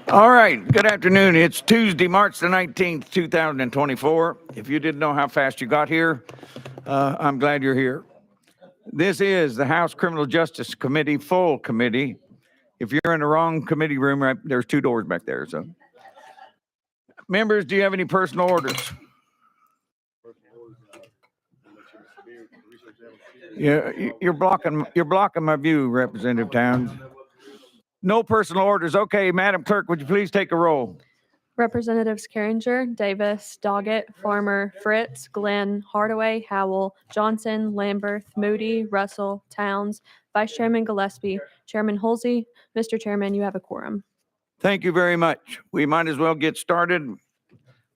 All right, good afternoon. It's Tuesday, March the 19th, 2024. If you didn't know how fast you got here, I'm glad you're here. This is the House Criminal Justice Committee, full committee. If you're in the wrong committee room, right, there's two doors back there. So, members, do you have any personal orders? Yeah, you're blocking my view, Representative Towns. No personal orders. Okay, Madam Clerk, would you please take a roll? Representatives Carringer, Davis, Doggett, Farmer, Fritz, Glenn, Hardaway, Howell, Johnson, Lamberth, Moody, Russell, Towns, Vice Chairman Gillespie, Chairman Hulsey. Mr. Chairman, you have a quorum. Thank you very much. We might as well get started.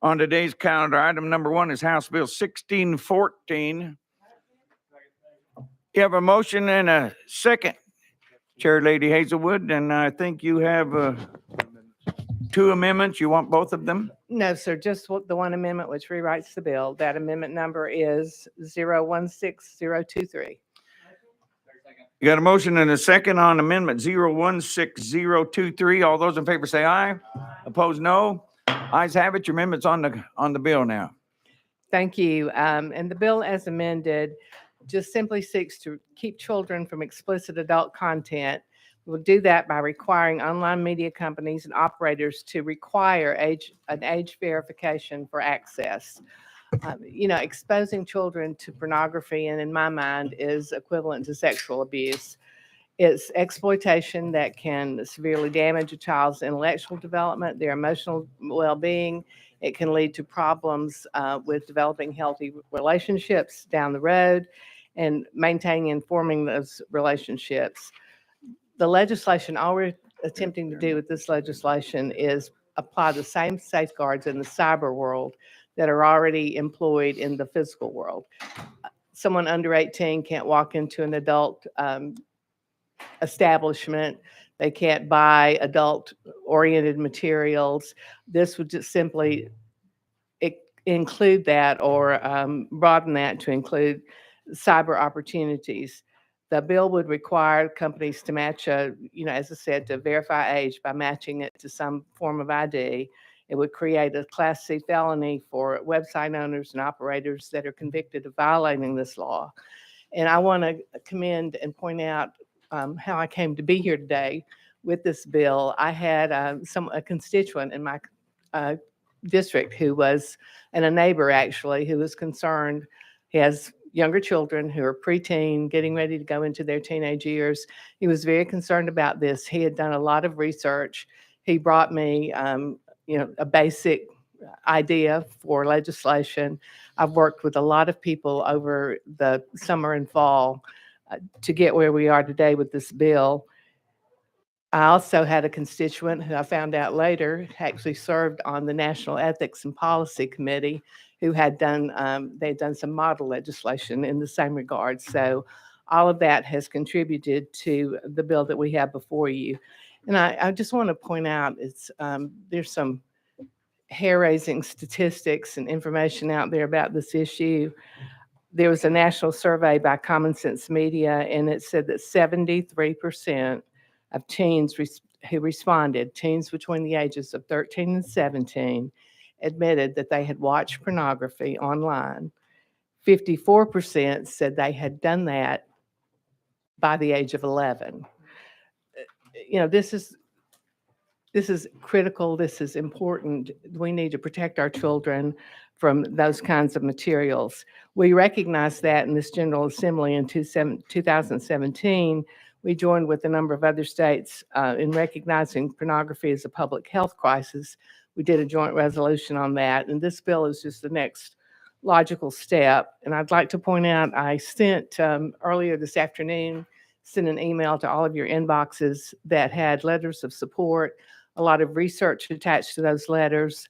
On today's calendar, item number 1 is House Bill 1614. You have a motion and a second, Chair Lady Hazelwood, and I think you have 2 amendments. You want both of them? No, sir, just the one amendment which rewrites the bill. That amendment number is 016023. You got a motion and a second on amendment 016023. All those in favor say aye. Opposed, no. Ayes have it. Your amendment's on the bill now. Thank you. And the bill as amended just simply seeks to keep children from explicit adult content. We'll do that by requiring online media companies and operators to require an age verification for access. Exposing children to pornography, and in my mind, is equivalent to sexual abuse. It's exploitation that can severely damage a child's intellectual development, their emotional well-being. It can lead to problems with developing healthy relationships down the road and maintaining and forming those relationships. The legislation, all we're attempting to do with this legislation is apply the same safeguards in the cyber world that are already employed in the physical world. Someone under 18 can't walk into an adult establishment. They can't buy adult-oriented materials. This would just simply include that or broaden that to include cyber opportunities. The bill would require companies to match, as I said, to verify age by matching it to some form of ID. It would create a Class C felony for website owners and operators that are convicted of violating this law. And I want to commend and point out how I came to be here today with this bill. I had a constituent in my district who was, and a neighbor actually, who was concerned. He has younger children who are preteen, getting ready to go into their teenage years. He was very concerned about this. He had done a lot of research. He brought me, a basic idea for legislation. I've worked with a lot of people over the summer and fall to get where we are today with this bill. I also had a constituent who I found out later actually served on the National Ethics and Policy Committee, who had done, they'd done some model legislation in the same regard. So all of that has contributed to the bill that we have before you. And I just want to point out, there's some hair-raising statistics and information out there about this issue. There was a national survey by Common Sense Media, and it said that 73% of teens who responded, teens between the ages of 13 and 17, admitted that they had watched pornography online. 54% said they had done that by the age of 11. This is critical. This is important. We need to protect our children from those kinds of materials. We recognize that in this General Assembly in 2017. We joined with a number of other states in recognizing pornography as a public health crisis. We did a joint resolution on that, and this bill is just the next logical step. And I'd like to point out, I sent earlier this afternoon, sent an email to all of your inboxes that had letters of support, a lot of research attached to those letters.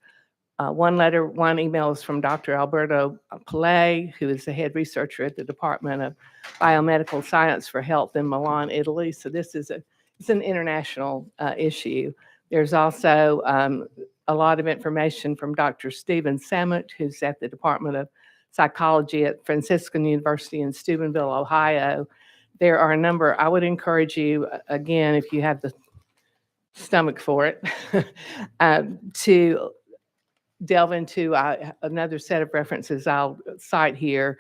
One email is from Dr. Alberto Pillay, who is the head researcher at the Department of Biomedical Science for Health in Milan, Italy. So this is it's an international issue. There's also a lot of information from Dr. Stephen Samet, who's at the Department of Psychology at Franciscan University in Steubenville, Ohio. There are a number. I would encourage you, again, if you have the stomach for it, to delve into another set of references I'll cite here.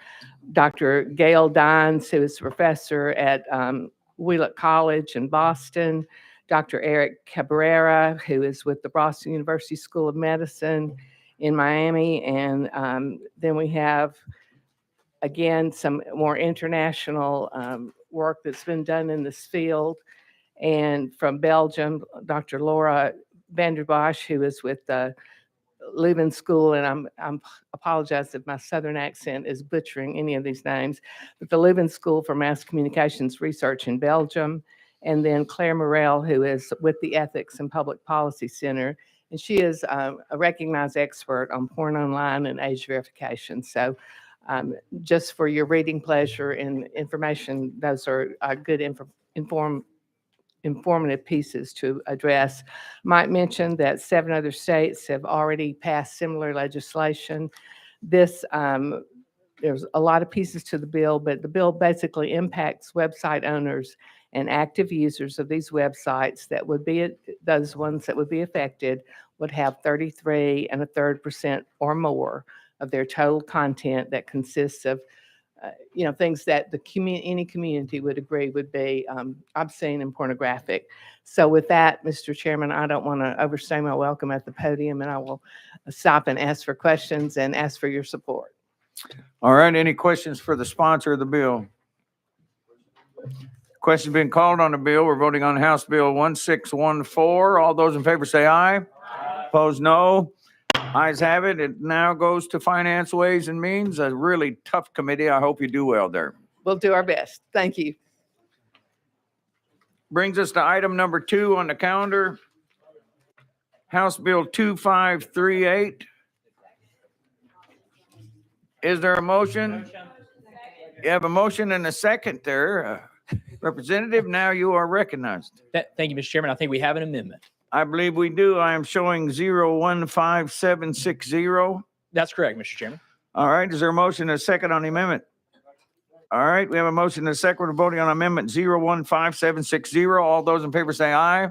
Dr. Gail Dines, who is a professor at Wheelock College in Boston, Dr. Eric Cabrera, who is with the Boston University School of Medicine in Miami, and then we have, again, some more international work that's been done in this field. And from Belgium, Dr. Laura van der Bosch, who is with the Leuven School, and I'm apologize if my Southern accent is butchering any of these names, but the Leuven School for Mass Communications Research in Belgium, and then Claire Morel, who is with the Ethics and Public Policy Center, and she is a recognized expert on porn online and age verification. So just for your reading pleasure and information, those are good informative pieces to address. Might mention that 7 other states have already passed similar legislation. This, there's a lot of pieces to the bill, but the bill basically impacts website owners and active users of these websites that would be, those ones that would be affected would have 33 1/3% or more of their total content that consists of things that any community would agree would be obscene and pornographic. So with that, Mr. Chairman, I don't want to overstay my welcome at the podium, and I will stop and ask for questions and ask for your support. All right, any questions for the sponsor of the bill? Question been called on the bill. We're voting on House Bill 1614. All those in favor say aye. Opposed, no. Ayes have it. It now goes to Finance, Ways and Means, a really tough committee. I hope you do well there. We'll do our best. Thank you. Brings us to item number 2 on the calendar. House Bill 2538. Is there a motion? You have a motion and a second there. Representative, now you are recognized. Thank you, Mr. Chairman. I think we have an amendment. I believe we do. I am showing 015760. That's correct, Mr. Chairman. All right. Is there a motion and a second on the amendment? All right. We have a motion and a second. We're voting on amendment 015760. All those in favor say aye.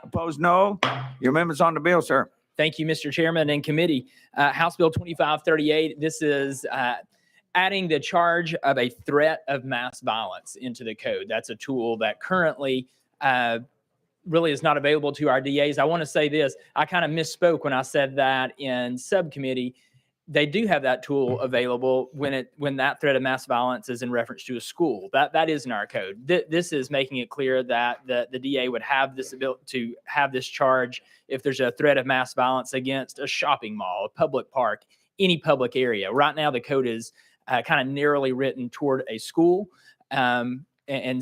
Opposed, no. Your amendment's on the bill, sir. Thank you, Mr. Chairman and committee. House Bill 2538. This is adding the charge of a threat of mass violence into the code. That's a tool that currently really is not available to our DAs. I want to say this. I kind of misspoke when I said that in subcommittee. They do have that tool available when that threat of mass violence is in reference to a school. That is in our code. This is making it clear that the DA would have this ability to have this charge if there's a threat of mass violence against a shopping mall, a public park, any public area. Right now, the code is kind of narrowly written toward a school. And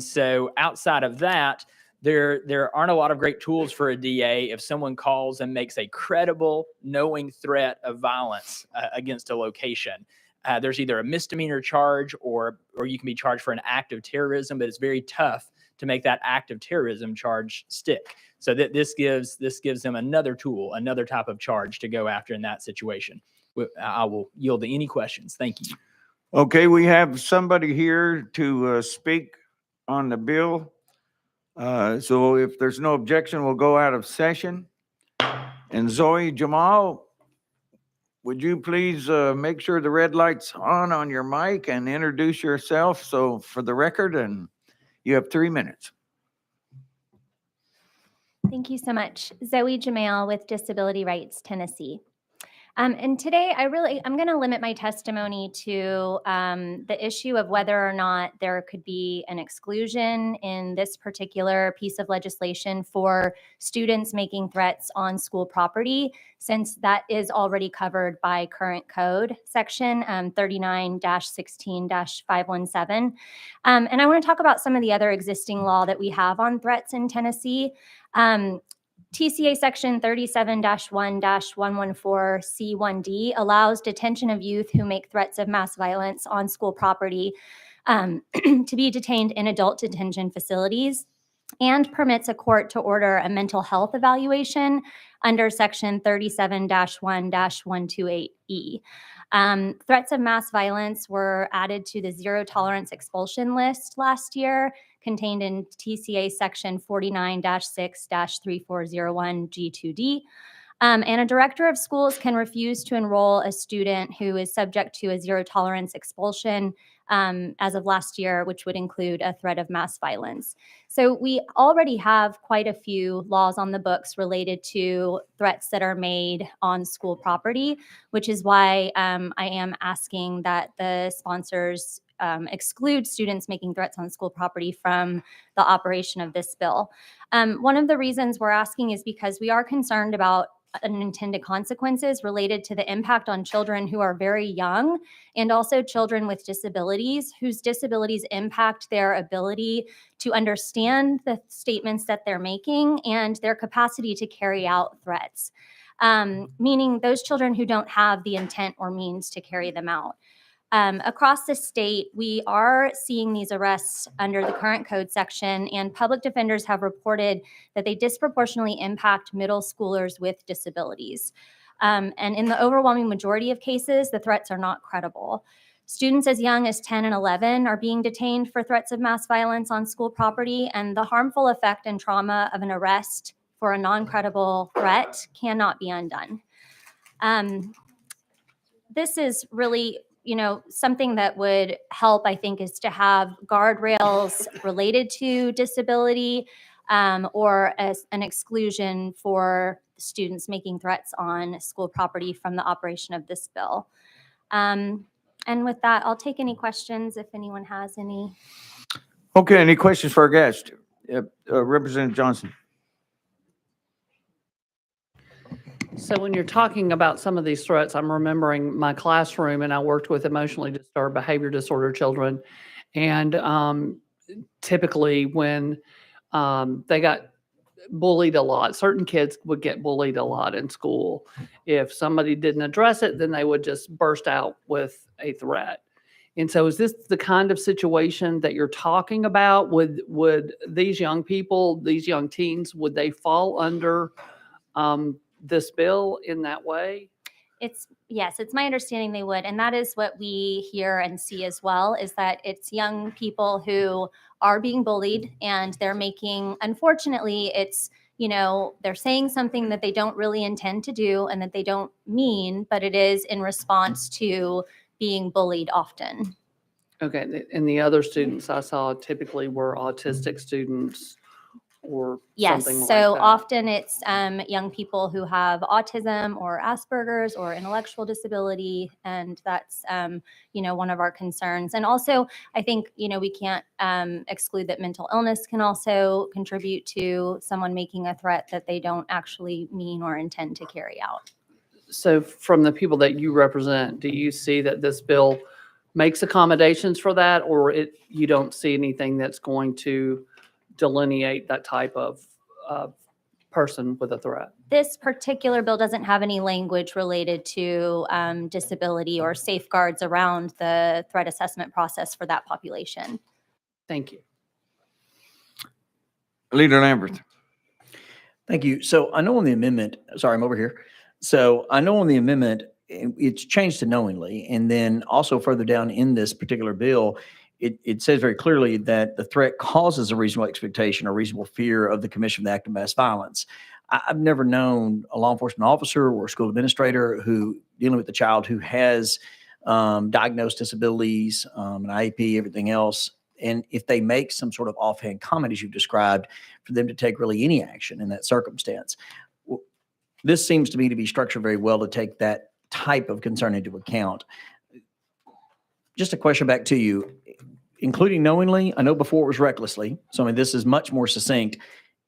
so outside of that, there aren't a lot of great tools for a DA if someone calls and makes a credible, knowing threat of violence against a location. There's either a misdemeanor charge or you can be charged for an act of terrorism, but it's very tough to make that act of terrorism charge stick. So this gives them another tool, another type of charge to go after in that situation. I will yield to any questions. Thank you. Okay, we have somebody here to speak on the bill. So if there's no objection, we'll go out of session. And Zoe Jamal, would you please make sure the red light's on your mic and introduce yourself so for the record, and you have 3 minutes. Thank you so much. Zoe Jamal with Disability Rights Tennessee. And today I'm going to limit my testimony to the issue of whether or not there could be an exclusion in this particular piece of legislation for students making threats on school property, since that is already covered by current code section 39-16-517. And I want to talk about some of the other existing law that we have on threats in Tennessee. TCA section 37-1-114C1D allows detention of youth who make threats of mass violence on school property to be detained in adult detention facilities. and permits a court to order a mental health evaluation under Section 37-1-128E. Threats of mass violence were added to the zero tolerance expulsion list last year, contained in TCA Section 49-6-3401 G2D. And a director of schools can refuse to enroll a student who is subject to a zero tolerance expulsion as of last year, which would include a threat of mass violence. So we already have quite a few laws on the books related to threats that are made on school property, which is why I am asking that the sponsors exclude students making threats on school property from the operation of this bill. One of the reasons we're asking is because we are concerned about unintended consequences related to the impact on children who are very young and also children with disabilities whose disabilities impact their ability to understand the statements that they're making and their capacity to carry out threats, meaning those children who don't have the intent or means to carry them out. Across the state, we are seeing these arrests under the current code section, and public defenders have reported that they disproportionately impact middle schoolers with disabilities. And in the overwhelming majority of cases, the threats are not credible. Students as young as 10 and 11 are being detained for threats of mass violence on school property, and the harmful effect and trauma of an arrest for a non-credible threat cannot be undone. This is really something that would help, I think, is to have guardrails related to disability or an exclusion for students making threats on school property from the operation of this bill. And with that, I'll take any questions if anyone has any. Okay, any questions for our guest? Representative Johnson. So when you're talking about some of these threats, I'm remembering my classroom, and I worked with emotionally disturbed behavior disorder children. And typically when they got bullied a lot, certain kids would get bullied a lot in school. If somebody didn't address it, then they would just burst out with a threat. And so is this the kind of situation that you're talking about? Would these young people, these young teens, would they fall under this bill in that way? Yes, it's my understanding they would. And that is what we hear and see as well, is that it's young people who are being bullied and they're making, unfortunately, they're saying something that they don't really intend to do and that they don't mean, but it is in response to being bullied often. Okay, and the other students I saw typically were autistic students or Yes, something like so that. often it's young people who have autism or Asperger's or intellectual disability, and that's one of our concerns. And also, I think we can't exclude that mental illness can also contribute to someone making a threat that they don't actually mean or intend to carry out. So from the people that you represent, do you see that this bill makes accommodations for that, or you don't see anything that's going to delineate that type of person with a threat? This particular bill doesn't have any language related to disability or safeguards around the threat assessment process for that population. Thank you. Leader Lamberth. Thank you. So I know on the amendment, sorry, I'm over here. So I know on the amendment, it's changed to knowingly. And then also further down in this particular bill, it says very clearly that the threat causes a reasonable expectation or reasonable fear of the commission of the act of mass violence. I've never known a law enforcement officer or a school administrator who dealing with a child who has diagnosed disabilities, an IEP, everything else. And if they make some sort of offhand comment, as you've described, for them to take really any action in that circumstance. This seems to me to be structured very well to take that type of concern into account. Just a question back to you, including knowingly, I know before it was recklessly. So I mean, this is much more succinct.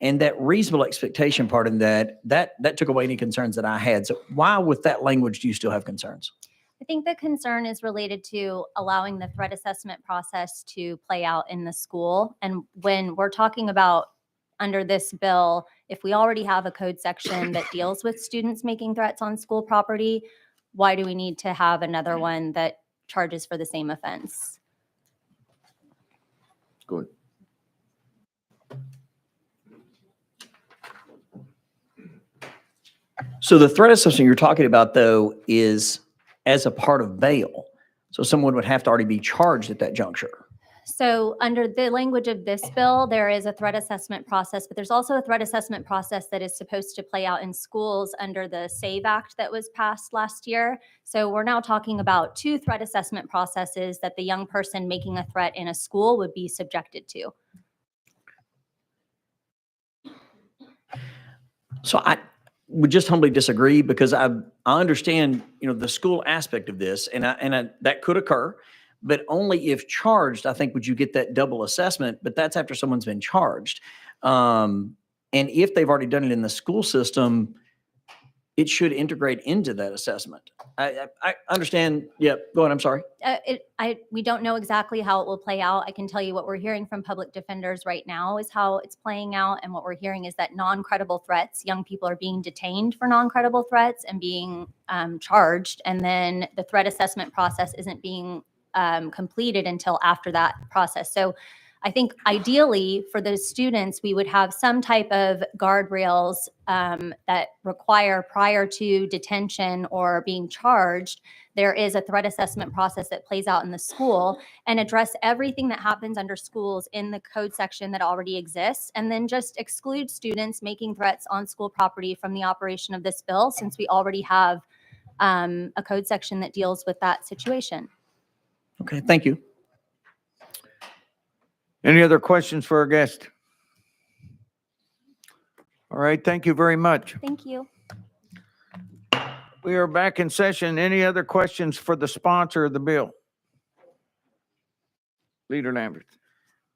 And that reasonable expectation part in that took away any concerns that I had. So why with that language do you still have concerns? I think the concern is related to allowing the threat assessment process to play out in the school. And when we're talking about under this bill, if we already have a code section that deals with students making threats on school property, why do we need to have another one that charges for the same offense? Good. So the threat assessment you're talking about, though, is as a part of bail. So someone would have to already be charged at that juncture. So under the language of this bill, there is a threat assessment process, but there's also a threat assessment process that is supposed to play out in schools under the SAVE Act that was passed last year. So we're now talking about two threat assessment processes that the young person making a threat in a school would be subjected to. So I would just humbly disagree because I understand, the school aspect of this and that could occur, but only if charged, I think, would you get that double assessment, but that's after someone's been charged. And if they've already done it in the school system, it should integrate into that assessment. I understand. Yeah, go ahead. I'm sorry. We don't know exactly how it will play out. I can tell you what we're hearing from public defenders right now is how it's playing out. And what we're hearing is that non-credible threats, young people are being detained for non-credible threats and being charged. And then the threat assessment process isn't being completed until after that process. So I think ideally for those students, we would have some type of guardrails that require prior to detention or being charged, there is a threat assessment process that plays out in the school and address everything that happens under schools in the code section that already exists, and then just exclude students making threats on school property from the operation of this bill, since we already have a code section that deals with that situation. Okay, thank you. Any other questions for our guest? All right, thank you very much. Thank you. We are back in session. Any other questions for the sponsor of the bill? Leader Lambert.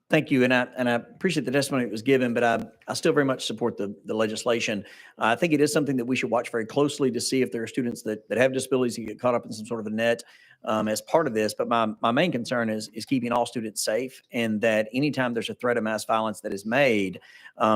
Thank you, and I appreciate the testimony that was given, but I still very much support the legislation. I think it is something that we should watch very closely to see if there are students that have disabilities who get caught up in some sort of a net as part of this. But my main concern is keeping all students safe, and that anytime there's a threat of mass violence that is made,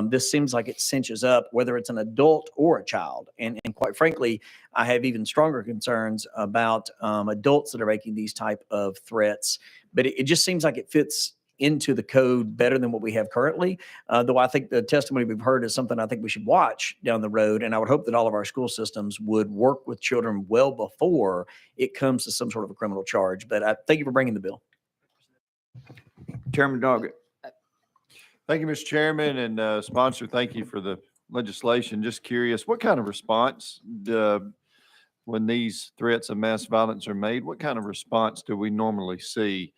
this seems like it cinches up whether it's an adult or a child. And quite frankly, I have even stronger concerns about adults that are making these type of threats. But it just seems like it fits into the code better than what we have currently. Though I think the testimony we've heard is something I think we should watch down the road. And I would hope that all of our school systems would work with children well before it comes to some sort of a criminal charge. But I thank you for bringing the bill. Chairman Doggett. Thank you, Mr. Chairman, and sponsor, thank you for the legislation. Just curious, what kind of response when these threats of mass violence are made, what kind of response do we normally see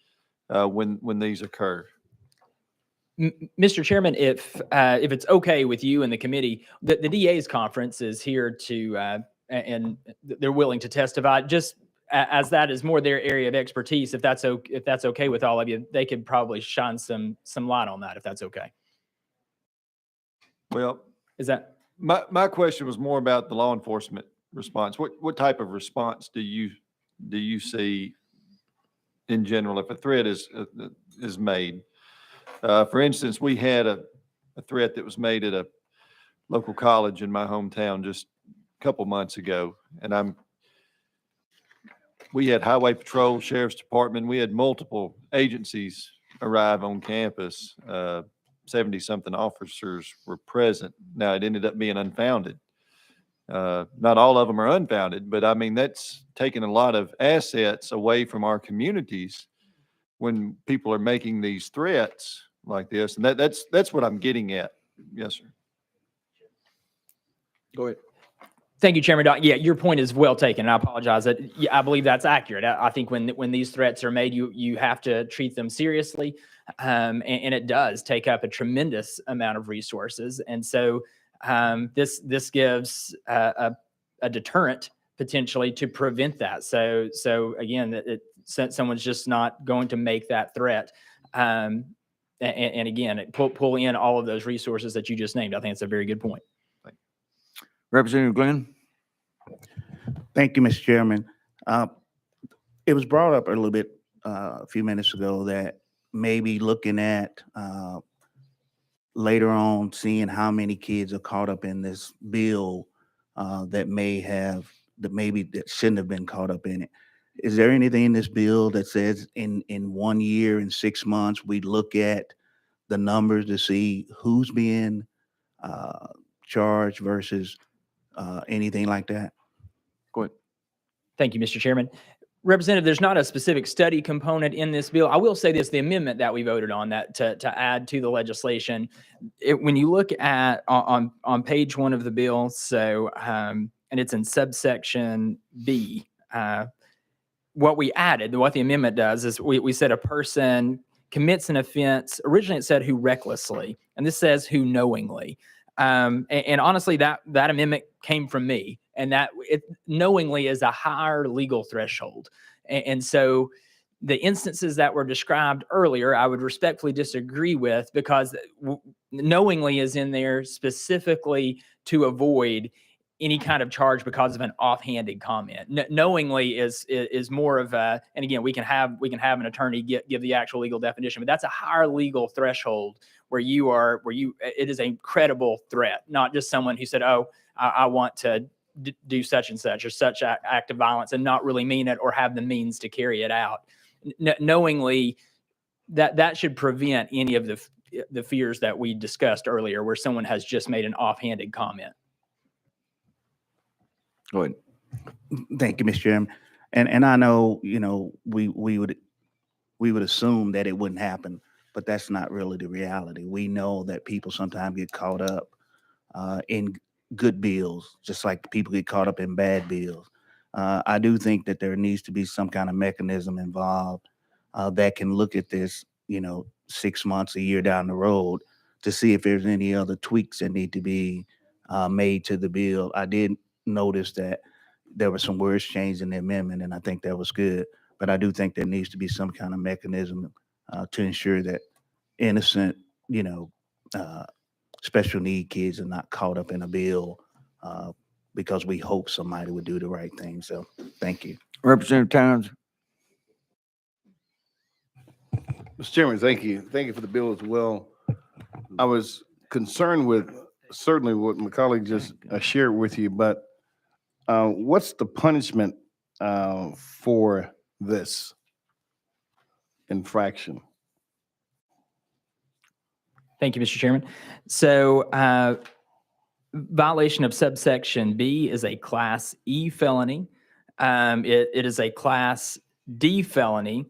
when these occur? Mr. Chairman, if it's okay with you and the committee, the DA's conference is here to, and they're willing to testify. Just as that is more their area of expertise, if that's okay with all of you, they could probably shine some light on that, if that's okay. Well, Is that? my question was more about the law enforcement response. What type of response do you see in general if a threat is made? For instance, we had a threat that was made at a local college in my hometown just a couple months ago, and we had Highway Patrol, Sheriff's Department, we had multiple agencies arrive on campus. 70-something officers were present. Now, it ended up being unfounded. Not all of them are unfounded, but I mean, that's taking a lot of assets away from our communities when people are making these threats like this. And that's what I'm getting at. Yes, sir. Go ahead. Thank you, Chairman Dodd. Yeah, your point is well taken. And I apologize. I believe that's accurate. I think when these threats are made, you have to treat them seriously. And it does take up a tremendous amount of resources. And so this gives a deterrent potentially to prevent that. So again, someone's just not going to make that threat. And again, pull in all of those resources that you just named. I think it's a very good point. Representative Glenn. Thank you, Mr. Chairman. It was brought up a little bit a few minutes ago that maybe looking at later on seeing how many kids are caught up in this bill that shouldn't have been caught up in it. Is there anything in this bill that says in 1 year and 6 months we look at the numbers to see who's being charged versus anything like that? Go ahead. Thank you, Mr. Chairman. Representative, there's not a specific study component in this bill. I will say this, the amendment that we voted on that to add to the legislation, when you look at on page 1 of the bill, so, and it's in subsection B, what we added, what the amendment does is we said a person commits an offense. Originally it said who recklessly, and this says who knowingly. And honestly, that amendment came from me, and that it knowingly is a higher legal threshold. And so the instances that were described earlier, I would respectfully disagree with, because knowingly is in there specifically to avoid any kind of charge because of an offhanded comment. Knowingly is more of a, and again, we can have an attorney give the actual legal definition, but that's a higher legal threshold where it is a credible threat, not just someone who said, oh, I want to do such and such or such act of violence and not really mean it or have the means to carry it out. Knowingly, that should prevent any of the fears that we discussed earlier, where someone has just made an offhanded comment. Go ahead. Thank you, Mr. Chairman. And I know, we would assume that it wouldn't happen, but that's not really the reality. We know that people sometimes get caught up in good bills, just like people get caught up in bad bills. I do think that there needs to be some kind of mechanism involved that can look at this, 6 months, a year down the road to see if there's any other tweaks that need to be made to the bill. I did notice that there were some words changed in the amendment, and I think that was good. But I do think there needs to be some kind of mechanism to ensure that innocent, special need kids are not caught up in a bill because we hope somebody would do the right thing. So thank you. Representative Towns. Mr. Chairman, thank you. Thank you for the bill as well. I was concerned with certainly what my colleague just shared with you, but what's the punishment for this infraction? Thank you, Mr. Chairman. So violation of subsection B is a Class E felony. It is a Class D felony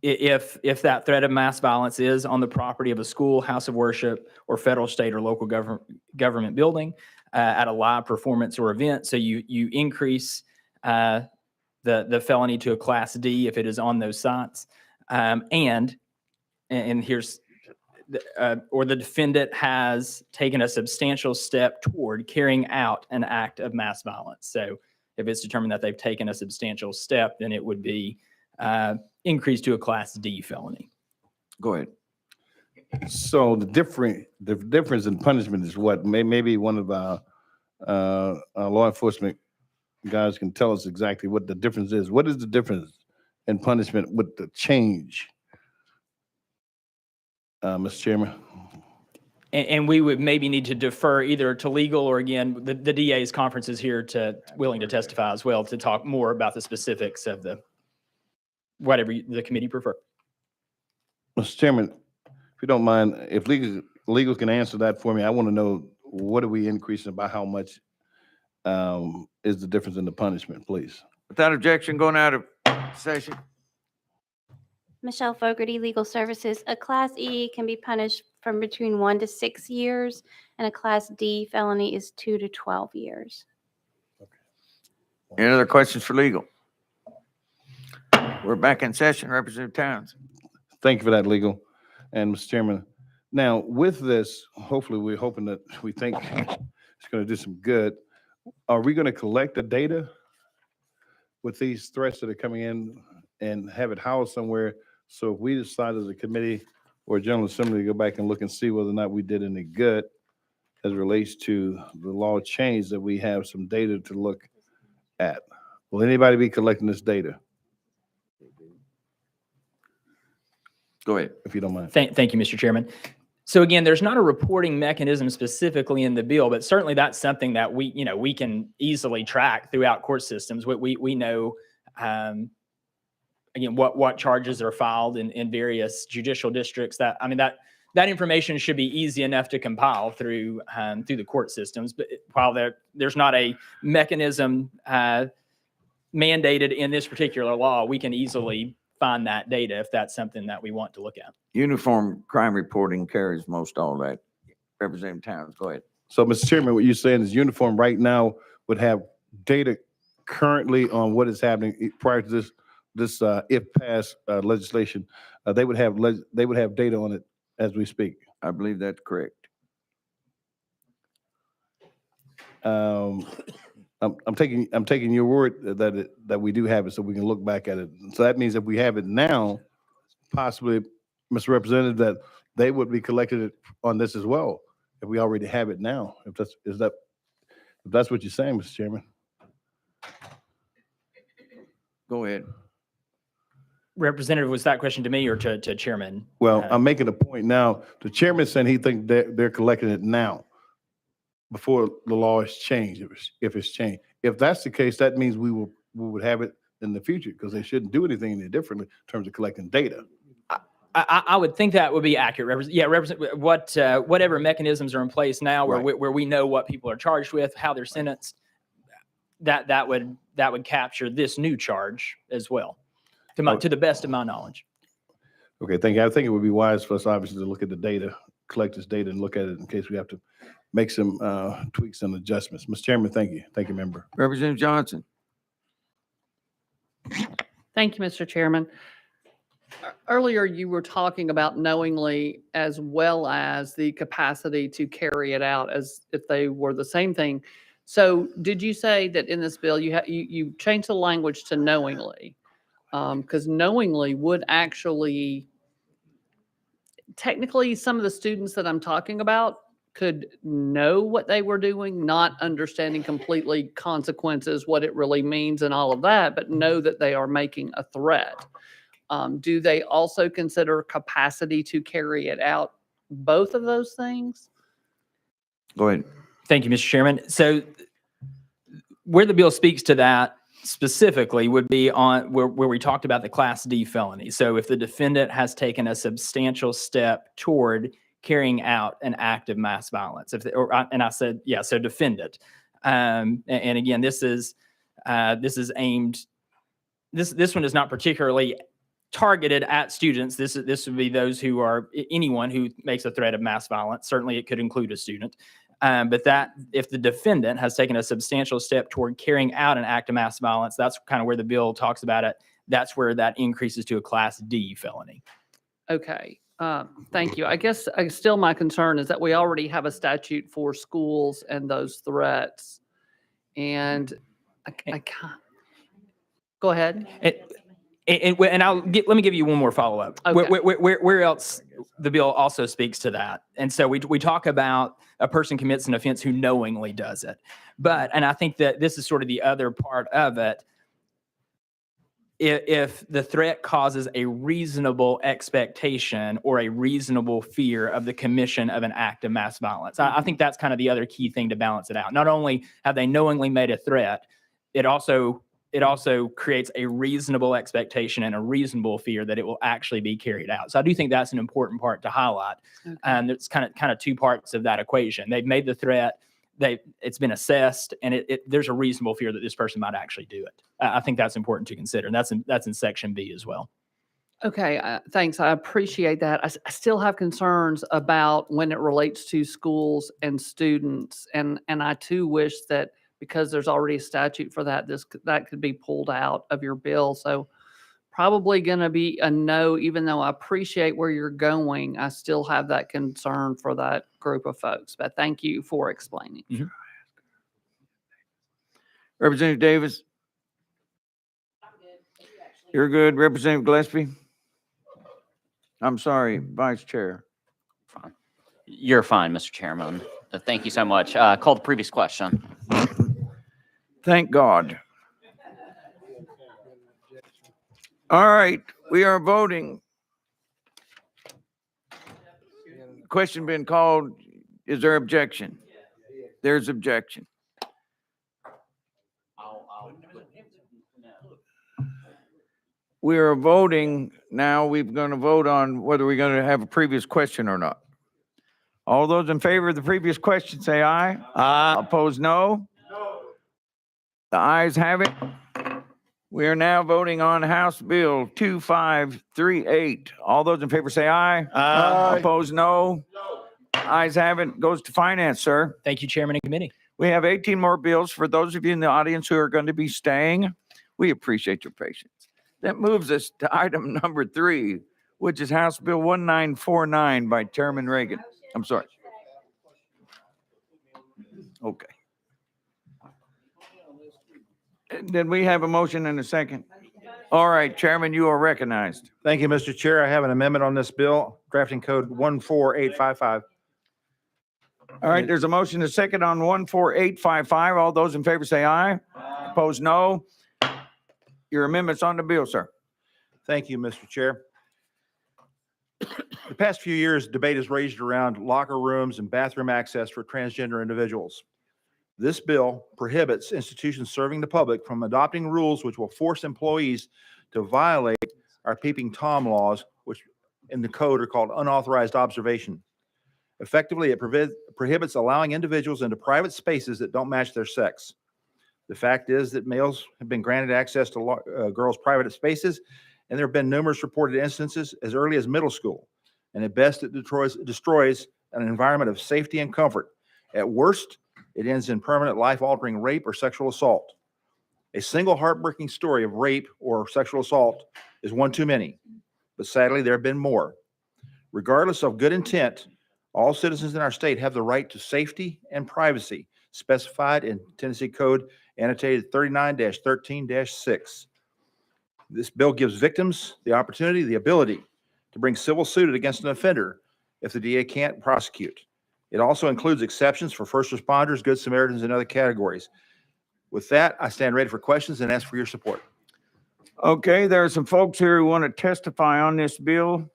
if that threat of mass violence is on the property of a school, house of worship, or federal, state, or local government building at a live performance or event. So you increase the felony to a Class D if it is on those sites. And here's, or the defendant has taken a substantial step toward carrying out an act of mass violence. So if it's determined that they've taken a substantial step, then it would be increased to a Class D felony. Go ahead. So the difference in punishment is what? Maybe one of our law enforcement guys can tell us exactly what the difference is. What is the difference in punishment with the change, Mr. Chairman? And we would maybe need to defer either to legal or, again, the DA's conference is here willing to testify as well to talk more about the specifics of whatever the committee prefer. Mr. Chairman, if you don't mind, if legal can answer that for me, I want to know, what are we increasing by how much is the difference in the punishment, please? Without objection, going out of session. Michelle Fogarty, Legal Services. A Class E can be punished from between 1 to 6 years, and a Class D felony is 2 to 12 years. Any other questions for legal? We're back in session. Representative Towns. Thank you for that, legal. And Mr. Chairman, now with this, hopefully we think it's going to do some good. Are we going to collect the data with these threats that are coming in and have it housed somewhere? So if we decide as a committee or a General Assembly to go back and look and see whether or not we did any good as it relates to the law change, that we have some data to look at. Will anybody be collecting this data? Go ahead. If you don't mind. Thank you, Mr. Chairman. So again, there's not a reporting mechanism specifically in the bill, but certainly that's something that we can easily track throughout court systems. We know, again, what charges are filed in various judicial districts. that information should be easy enough to compile through the court systems. But while there's not a mechanism mandated in this particular law, we can easily find that data if that's something that we want to look at. Uniform crime reporting carries most all that. Representative Towns, go ahead. So, Mr. Chairman, what you're saying is Uniform right now would have data currently on what is happening prior to this if passed legislation. They would have data on it as we speak. I believe that's correct. I'm taking your word that we do have it, so we can look back at it. So that means if we have it now, possibly, Mr. Representative, that they would be collected on this as well, if we already have it now. If that's what you're saying, Mr. Chairman. Go ahead. Representative, was that question to me or to Chairman? Well, I'm making a point now. The chairman said he thinks they're collecting it now before the law is changed, if it's changed. If that's the case, that means we would have it in the future because they shouldn't do anything any differently in terms of collecting data. I would think that would be accurate. Whatever mechanisms are in place now where we know what people are charged with, how they're sentenced, that would capture this new charge as well, to the best of my knowledge. Okay, thank you. I think it would be wise for us obviously to look at the data, collect this data and look at it in case we have to make some tweaks and adjustments. Mr. Chairman, thank you. Thank you, member. Representative Johnson. Thank you, Mr. Chairman. Earlier, you were talking about knowingly as well as the capacity to carry it out as if they were the same thing. So did you say that in this bill, you changed the language to knowingly? Because knowingly would actually, technically, some of the students that I'm talking about could know what they were doing, not understanding completely consequences, what it really means and all of that, but know that they are making a threat. Do they also consider capacity to carry it out, both of those things? Go ahead. Thank you, Mr. Chairman. So where the bill speaks to that specifically would be on where we talked about the Class D felony. So if the defendant has taken a substantial step toward carrying out an act of mass violence, so defendant. And again, this is aimed. This one is not particularly targeted at students. This would be those who are anyone who makes a threat of mass violence. Certainly, it could include a student. But that if the defendant has taken a substantial step toward carrying out an act of mass violence, that's kind of where the bill talks about it. That's where that increases to a Class D felony. Okay. Thank you. I guess still my concern is that we already have a statute for schools and those threats. And I can't. Go ahead. And let me give you one more follow-up. Okay. Where else the bill also speaks to that? And so we talk about a person commits an offense who knowingly does it. And I think that this is sort of the other part of it. If the threat causes a reasonable expectation or a reasonable fear of the commission of an act of mass violence, I think that's kind of the other key thing to balance it out. Not only have they knowingly made a threat, it also creates a reasonable expectation and a reasonable fear that it will actually be carried out. So I do think that's an important part to highlight. Okay. There's kind of two parts of that equation. They've made the threat, it's been assessed, and there's a reasonable fear that this person might actually do it. I think that's important to consider, and that's in Section B as well. Okay, thanks. I appreciate that. I still have concerns about when it relates to schools and students, and I too wish that because there's already a statute for that, that could be pulled out of your bill. So probably going to be a no, even though I appreciate where you're going. I still have that concern for that group of folks. But thank you for explaining. Mm-hmm. Representative Davis? You're good. Representative Gillespie? I'm sorry, Vice Chair. Fine. You're fine, Mr. Chairman. Thank you so much. Call the previous question. Thank God. All right, we are voting. Question been called. Is there objection? There's objection. We are voting now. We're going to vote on whether we're going to have a previous question or not. All those in favor of the previous question, say aye. Aye. Opposed, no. The ayes have it. We are now voting on House Bill 2538. All those in favor say aye. Aye. Opposed, no. Ayes have it. Goes to finance, sir. Thank you, Chairman and Committee. We have 18 more bills. For those of you in the audience who are going to be staying, we appreciate your patience. That moves us to item number 3, which is House Bill 1949 by Chairman Reagan. I'm sorry. Okay. Did we have a motion and a second? All right, Chairman, you are recognized. Thank you, Mr. Chair. I have an amendment on this bill, drafting code 14855. All right, there's a motion and a second on 14855. All those in favor say aye. Opposed, no. Your amendment's on the bill, sir. Thank you, Mr. Chair. The past few years, debate has raged around locker rooms and bathroom access for transgender individuals. This bill prohibits institutions serving the public from adopting rules which will force employees to violate our peeping Tom laws, which in the code are called unauthorized observation. Effectively, it prohibits allowing individuals into private spaces that don't match their sex. The fact is that males have been granted access to girls' private spaces, and there have been numerous reported instances as early as middle school. And at best, it destroys an environment of safety and comfort. At worst, it ends in permanent life-altering rape or sexual assault. A single heartbreaking story of rape or sexual assault is one too many, but sadly, there have been more. Regardless of good intent, all citizens in our state have the right to safety and privacy specified in Tennessee Code annotated 39-13-6. This bill gives victims the opportunity, the ability to bring civil suit against an offender if the DA can't prosecute. It also includes exceptions for first responders, good Samaritans, and other categories. With that, I stand ready for questions and ask for your support. Okay, there are some folks here who want to testify on this bill.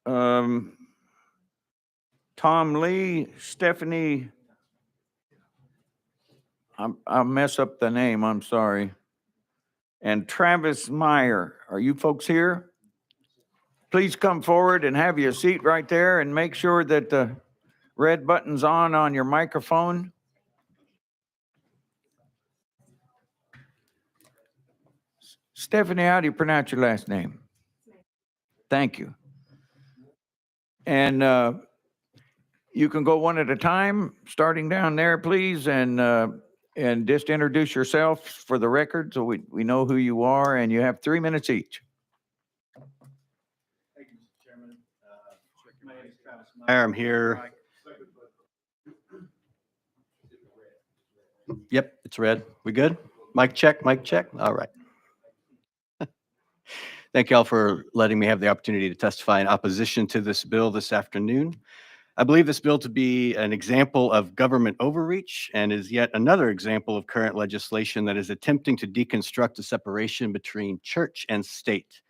Tom Lee, Stephanie, I'll mess up the name, I'm sorry. And Travis Meyer, are you folks here? Please come forward and have your seat right there and make sure that the red button's on your microphone. Stephanie, how do you pronounce your last name? Thank you. And you can go one at a time, starting down there, please, and just introduce yourself for the record so we know who you are, and you have 3 minutes each. Thank you, Mr. Chairman. My name is Travis Meyer. I'm here. Yep, it's red. We good? Mic check, mic check. All right. Thank you all for letting me have the opportunity to testify in opposition to this bill this afternoon. I believe this bill to be an example of government overreach and is yet another example of current legislation that is attempting to deconstruct the separation between church and state.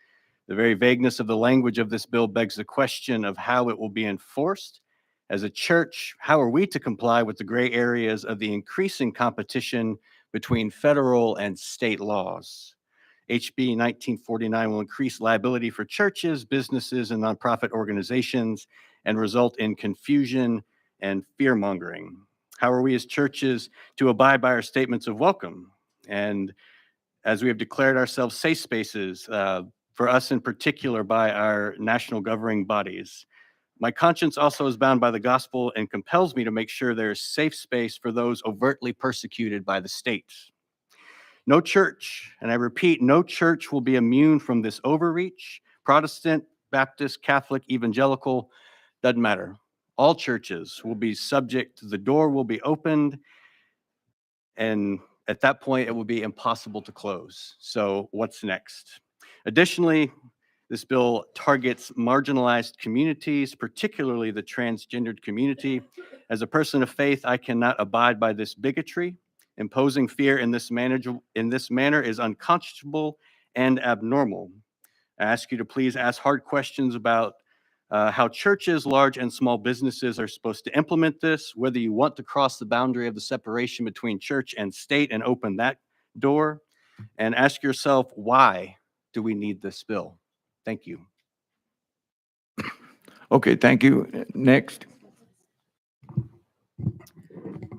The very vagueness of the language of this bill begs the question of how it will be enforced. As a church, how are we to comply with the gray areas of the increasing competition between federal and state laws? HB 1949 will increase liability for churches, businesses, and nonprofit organizations and result in confusion and fear-mongering. How are we as churches to abide by our statements of welcome? And as we have declared ourselves safe spaces, for us in particular by our national governing bodies. My conscience also is bound by the gospel and compels me to make sure there is safe space for those overtly persecuted by the state. No church, and I repeat, no church will be immune from this overreach. Protestant, Baptist, Catholic, evangelical, doesn't matter. All churches will be subject, the door will be opened, and at that point, it will be impossible to close. So what's next? Additionally, this bill targets marginalized communities, particularly the transgendered community. As a person of faith, I cannot abide by this bigotry. Imposing fear in this manner is unconscionable and abnormal. I ask you to please ask hard questions about how churches, large and small businesses are supposed to implement this, whether you want to cross the boundary of the separation between church and state and open that door. and ask yourself, why do we need this bill? Thank you. Okay, thank you. Next.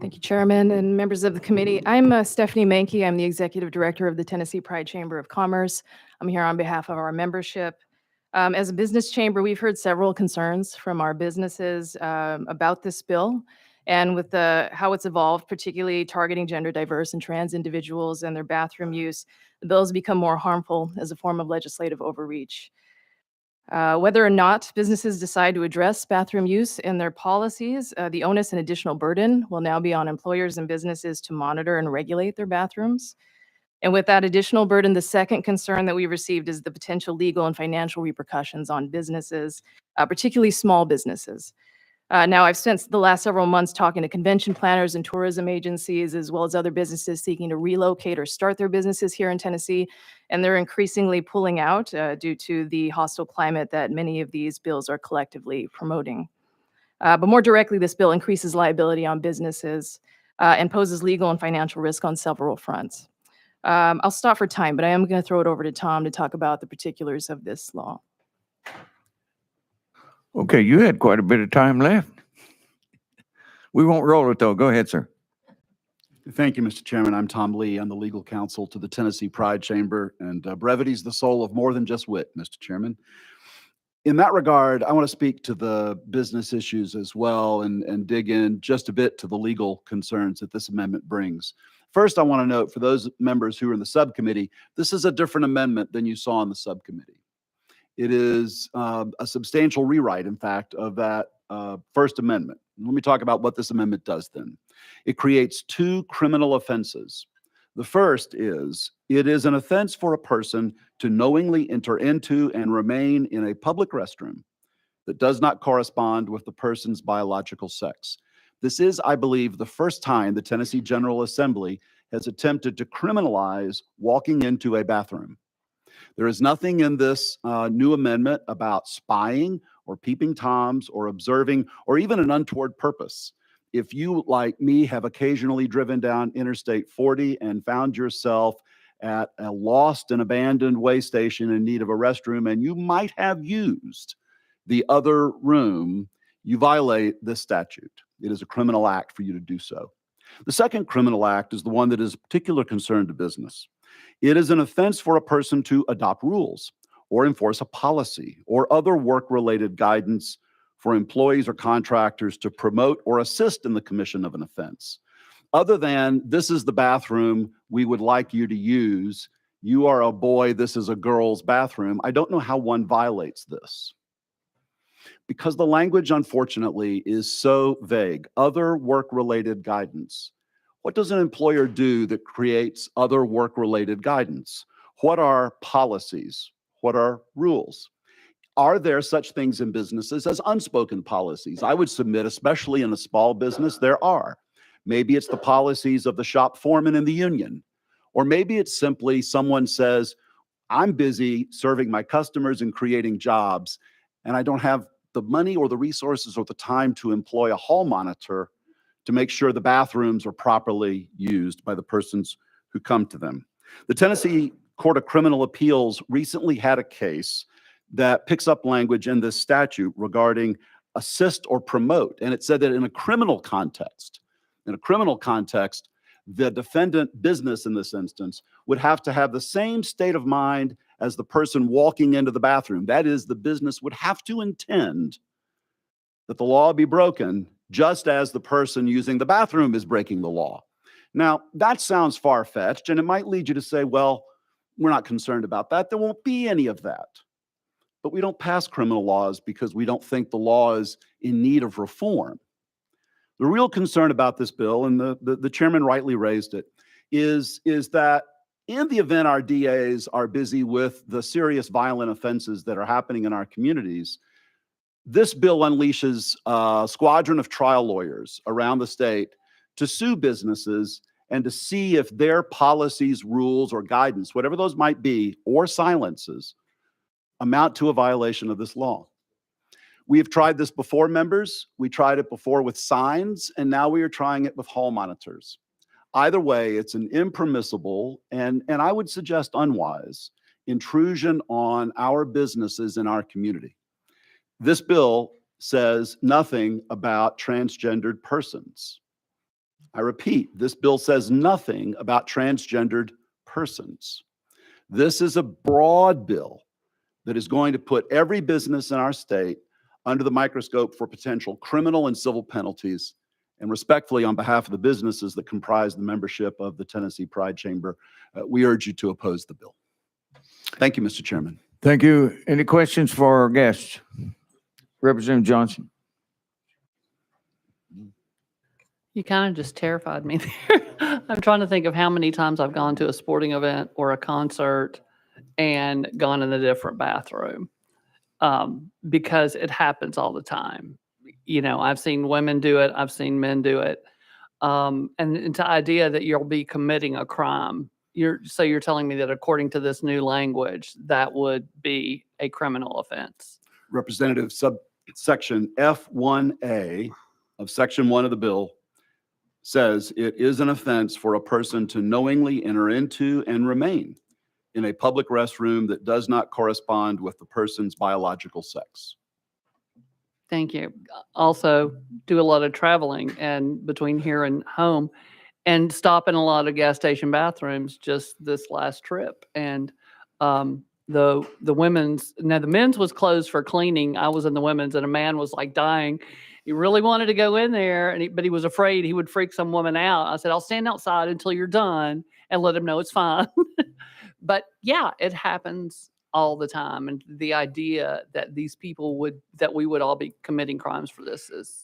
Thank you, Chairman and members of the committee. I'm Stephanie Mankey. I'm the Executive Director of the Tennessee Pride Chamber of Commerce. I'm here on behalf of our membership. As a business chamber, we've heard several concerns from our businesses about this bill and with how it's evolved, particularly targeting gender diverse and trans individuals and their bathroom use. The bill has become more harmful as a form of legislative overreach. Whether or not businesses decide to address bathroom use in their policies, the onus and additional burden will now be on employers and businesses to monitor and regulate their bathrooms. And with that additional burden, the second concern that we received is the potential legal and financial repercussions on businesses, particularly small businesses. Now, I've spent the last several months talking to convention planners and tourism agencies, as well as other businesses seeking to relocate or start their businesses here in Tennessee, and they're increasingly pulling out due to the hostile climate that many of these bills are collectively promoting. But more directly, this bill increases liability on businesses and poses legal and financial risk on several fronts. I'll stop for time, but I am going to throw it over to Tom to talk about the particulars of this law. Okay, you had quite a bit of time left. We won't roll it though. Go ahead, sir. Thank you, Mr. Chairman. I'm Tom Lee. I'm the legal counsel to the Tennessee Pride Chamber, and brevity is the soul of more than just wit, Mr. Chairman. In that regard, I want to speak to the business issues as well and dig in just a bit to the legal concerns that this amendment brings. First, I want to note for those members who are in the subcommittee, this is a different amendment than you saw in the subcommittee. It is a substantial rewrite, in fact, of that First Amendment. Let me talk about what this amendment does then. It creates two criminal offenses. The first is, it is an offense for a person to knowingly enter into and remain in a public restroom that does not correspond with the person's biological sex. This is, I believe, the first time the Tennessee General Assembly has attempted to criminalize walking into a bathroom. There is nothing in this new amendment about spying or peeping toms or observing or even an untoward purpose. If you, like me, have occasionally driven down Interstate 40 and found yourself at a lost and abandoned way station in need of a restroom, and you might have used the other room, you violate this statute. It is a criminal act for you to do so. The second criminal act is the one that is of particular concern to business. It is an offense for a person to adopt rules or enforce a policy or other work-related guidance for employees or contractors to promote or assist in the commission of an offense. Other than, this is the bathroom we would like you to use, you are a boy, this is a girl's bathroom, I don't know how one violates this. Because the language, unfortunately, is so vague. Other work-related guidance. What does an employer do that creates other work-related guidance? What are policies? What are rules? Are there such things in businesses as unspoken policies? I would submit, especially in a small business, there are. Maybe it's the policies of the shop foreman in the union. Or maybe it's simply someone says, I'm busy serving my customers and creating jobs, and I don't have the money or the resources or the time to employ a hall monitor to make sure the bathrooms are properly used by the persons who come to them. The Tennessee Court of Criminal Appeals recently had a case that picks up language in this statute regarding assist or promote. And it said that in a criminal context, the defendant business in this instance would have to have the same state of mind as the person walking into the bathroom. That is, the business would have to intend that the law be broken just as the person using the bathroom is breaking the law. Now, that sounds far-fetched, and it might lead you to say, well, we're not concerned about that. There won't be any of that. But we don't pass criminal laws because we don't think the law is in need of reform. The real concern about this bill, and the chairman rightly raised it, is that in the event our DAs are busy with the serious violent offenses that are happening in our communities, this bill unleashes a squadron of trial lawyers around the state to sue businesses and to see if their policies, rules, or guidance, whatever those might be, or silences, amount to a violation of this law. We have tried this before, members. We tried it before with signs, and now we are trying it with hall monitors. Either way, it's an impermissible and I would suggest unwise intrusion on our businesses in our community. This bill says nothing about transgendered persons. I repeat, this bill says nothing about transgendered persons. This is a broad bill that is going to put every business in our state under the microscope for potential criminal and civil penalties. And respectfully, on behalf of the businesses that comprise the membership of the Tennessee Pride Chamber, we urge you to oppose the bill. Thank you, Mr. Chairman. Thank you. Any questions for our guests? Representative Johnson. You kind of just terrified me there. I'm trying to think of how many times I've gone to a sporting event or a concert and gone in a different bathroom, because it happens all the time. You know, I've seen women do it. I've seen men do it. And the idea that you'll be committing a crime, you're telling me that according to this new language, that would be a criminal offense. Representative subsection F1A of section 1 of the bill says it is an offense for a person to knowingly enter into and remain in a public restroom that does not correspond with the person's biological sex. Thank you. Also, do a lot of traveling and between here and home, and stop in a lot of gas station bathrooms just this last trip. And the men's was closed for cleaning. I was in the women's, and a man was like dying. He really wanted to go in there, but he was afraid he would freak some woman out. I said, I'll stand outside until you're done and let him know it's fine. But yeah, it happens all the time. And the idea that we would all be committing crimes for this is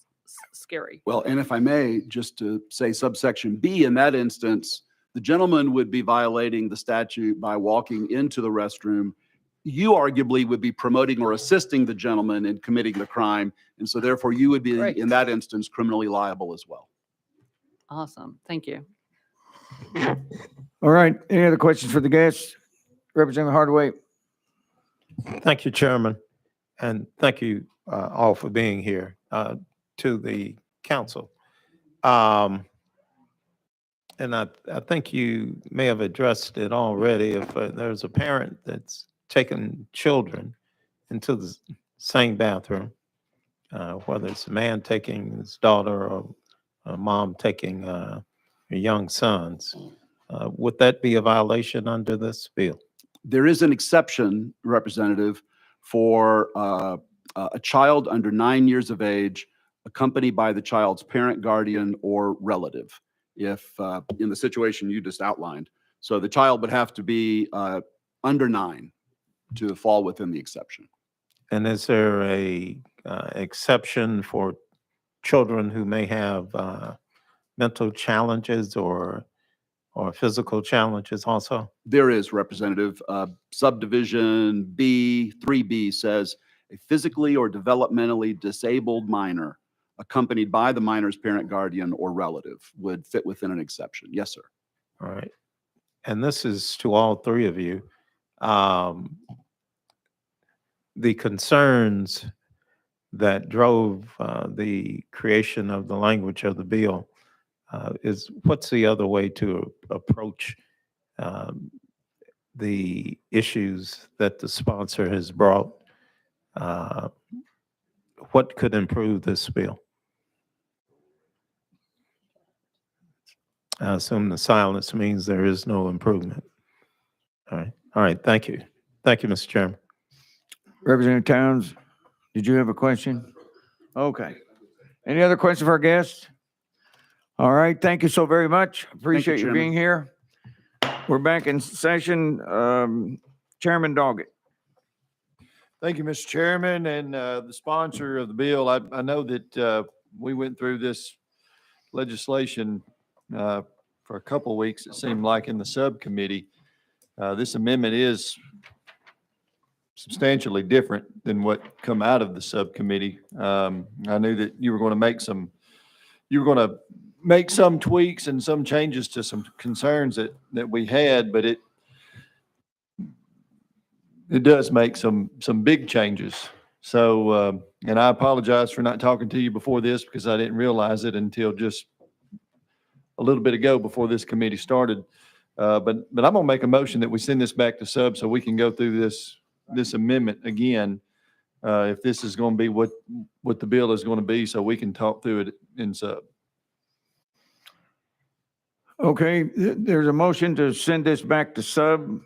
scary. Well, and if I may, just to say subsection B, in that instance, the gentleman would be violating the statute by walking into the restroom. You arguably would be promoting or assisting the gentleman in committing the crime. And so therefore you would be, Great. in that instance, criminally liable as well. Awesome. Thank you. All right. Any other questions for the guests? Representative Hardaway. Thank you, Chairman, and thank you all for being here, to the council. And I think you may have addressed it already. If there's a parent that's taken children into the same bathroom, whether it's a man taking his daughter or a mom taking her young sons, would that be a violation under this bill? There is an exception, Representative, for a child under 9 years of age accompanied by the child's parent, guardian, or relative, if in the situation you just outlined. So the child would have to be under 9 to fall within the exception. And is there a exception for children who may have mental challenges or physical challenges also? There is, Representative. Subdivision B, 3B says a physically or developmentally disabled minor accompanied by the minor's parent, guardian, or relative would fit within an exception. Yes, sir. All right. And this is to all three of you. The concerns that drove the creation of the language of the bill is what's the other way to approach the issues that the sponsor has brought? What could improve this bill? I assume the silence means there is no improvement. All right. All right. Thank you. Thank you, Mr. Chairman. Representative Towns, did you have a question? Okay. Any other questions for our guests? All right. Thank you so very much. Appreciate you Chairman. being here. We're back in session. Chairman Doggett. Thank you, Mr. Chairman, and the sponsor of the bill. I know that we went through this legislation for a couple of weeks, it seemed like, in the subcommittee. This amendment is substantially different than what come out of the subcommittee. I knew that you were going to make some tweaks and some changes to some concerns that we had, but it does make some big changes. So, and I apologize for not talking to you before this because I didn't realize it until just a little bit ago before this committee started. But I'm gonna make a motion that we send this back to sub so we can go through this amendment again. If this is gonna be what the bill is gonna be, so we can talk through it in sub. Okay, there's a motion to send this back to sub.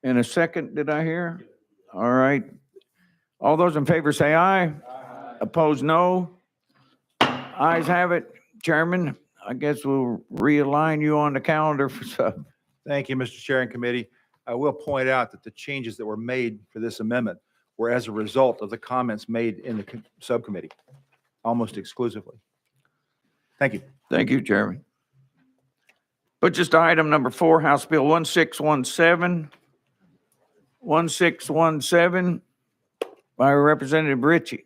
In a second, did I hear? All right. All those in favor say aye. Opposed, no. Ayes have it. Chairman, I guess we'll realign you on the calendar for sub. Thank you, Mr. Chair and committee. I will point out that the changes that were made for this amendment were as a result of the comments made in the subcommittee, almost exclusively. Thank you. Thank you, Chairman. But just item number 4, House Bill 1617. 1617 by Representative Ritchie.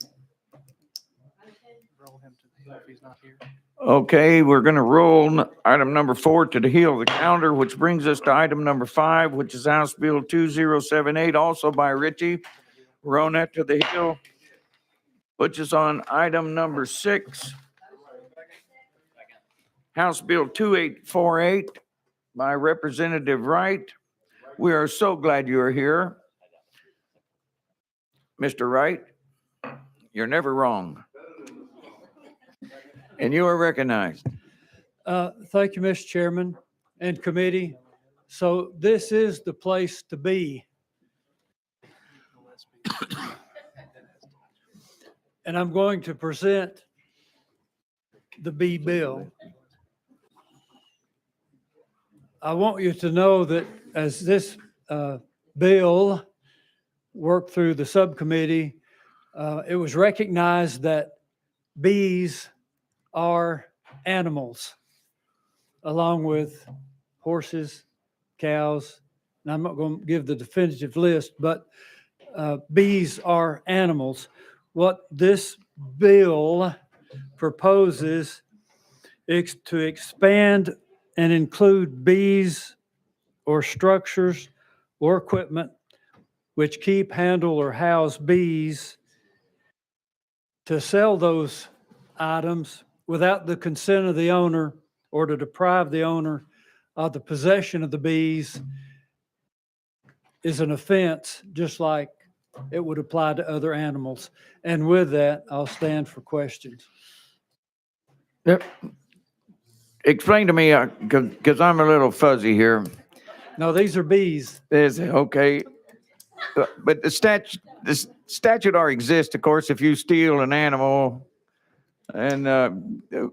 Okay, we're going to roll item number 4 to the heel of the calendar, which brings us to item number 5, which is House Bill 2078, also by Ritchie. Roll that to the heel. Puts us on item number 6. House Bill 2848 by Representative Wright. We are so glad you are here. Mr. Wright, you're never wrong. And you are recognized. Thank you, Mr. Chairman and committee. So this is the place to be. And I'm going to present the B bill. I want you to know that as this bill worked through the subcommittee, it was recognized that bees are animals, along with horses, cows, and I'm not going to give the definitive list, but bees are animals. What this bill proposes is to expand and include bees or structures or equipment which keep, handle, or house bees, to sell those items without the consent of the owner or to deprive the owner of the possession of the bees is an offense, just like it would apply to other animals. And with that, I'll stand for questions. Yep. Explain to me, because I'm a little fuzzy here. No, these are bees. Okay. But the statute already exists, of course, if you steal an animal, and of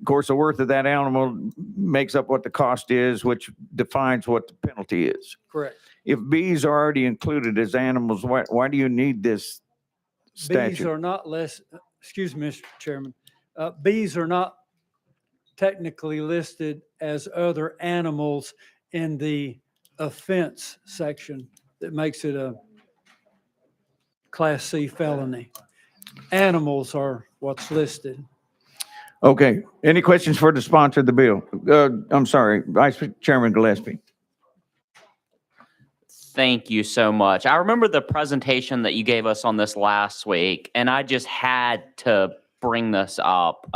course, the worth of that animal makes up what the cost is, which defines what the penalty is. Correct. If bees are already included as animals, why do you need this statute? Bees are not less, excuse me, Mr. Chairman, bees are not technically listed as other animals in the offense section that makes it a Class C felony. Animals are what's listed. Okay. Any questions for the sponsor of the bill? I'm sorry, Vice Chairman Gillespie. Thank you so much. I remember the presentation that you gave us on this last week, and I just had to bring this up.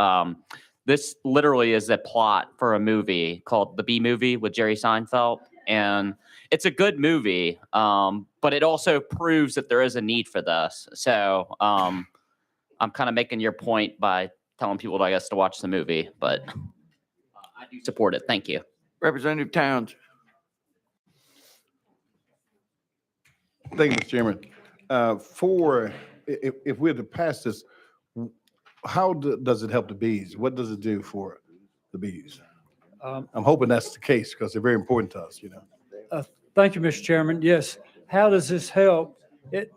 This literally is a plot for a movie called The Bee Movie with Jerry Seinfeld. And it's a good movie, but it also proves that there is a need for this. So I'm kind of making your point by telling people, I guess, to watch the movie, but I do support it. Thank you. Representative Towns. Thank you, Mr. Chairman. If we're to pass this, how does it help the bees? What does it do for the bees? I'm hoping that's the case because they're very important to us, you know. Thank you, Mr. Chairman. Yes. How does this help? It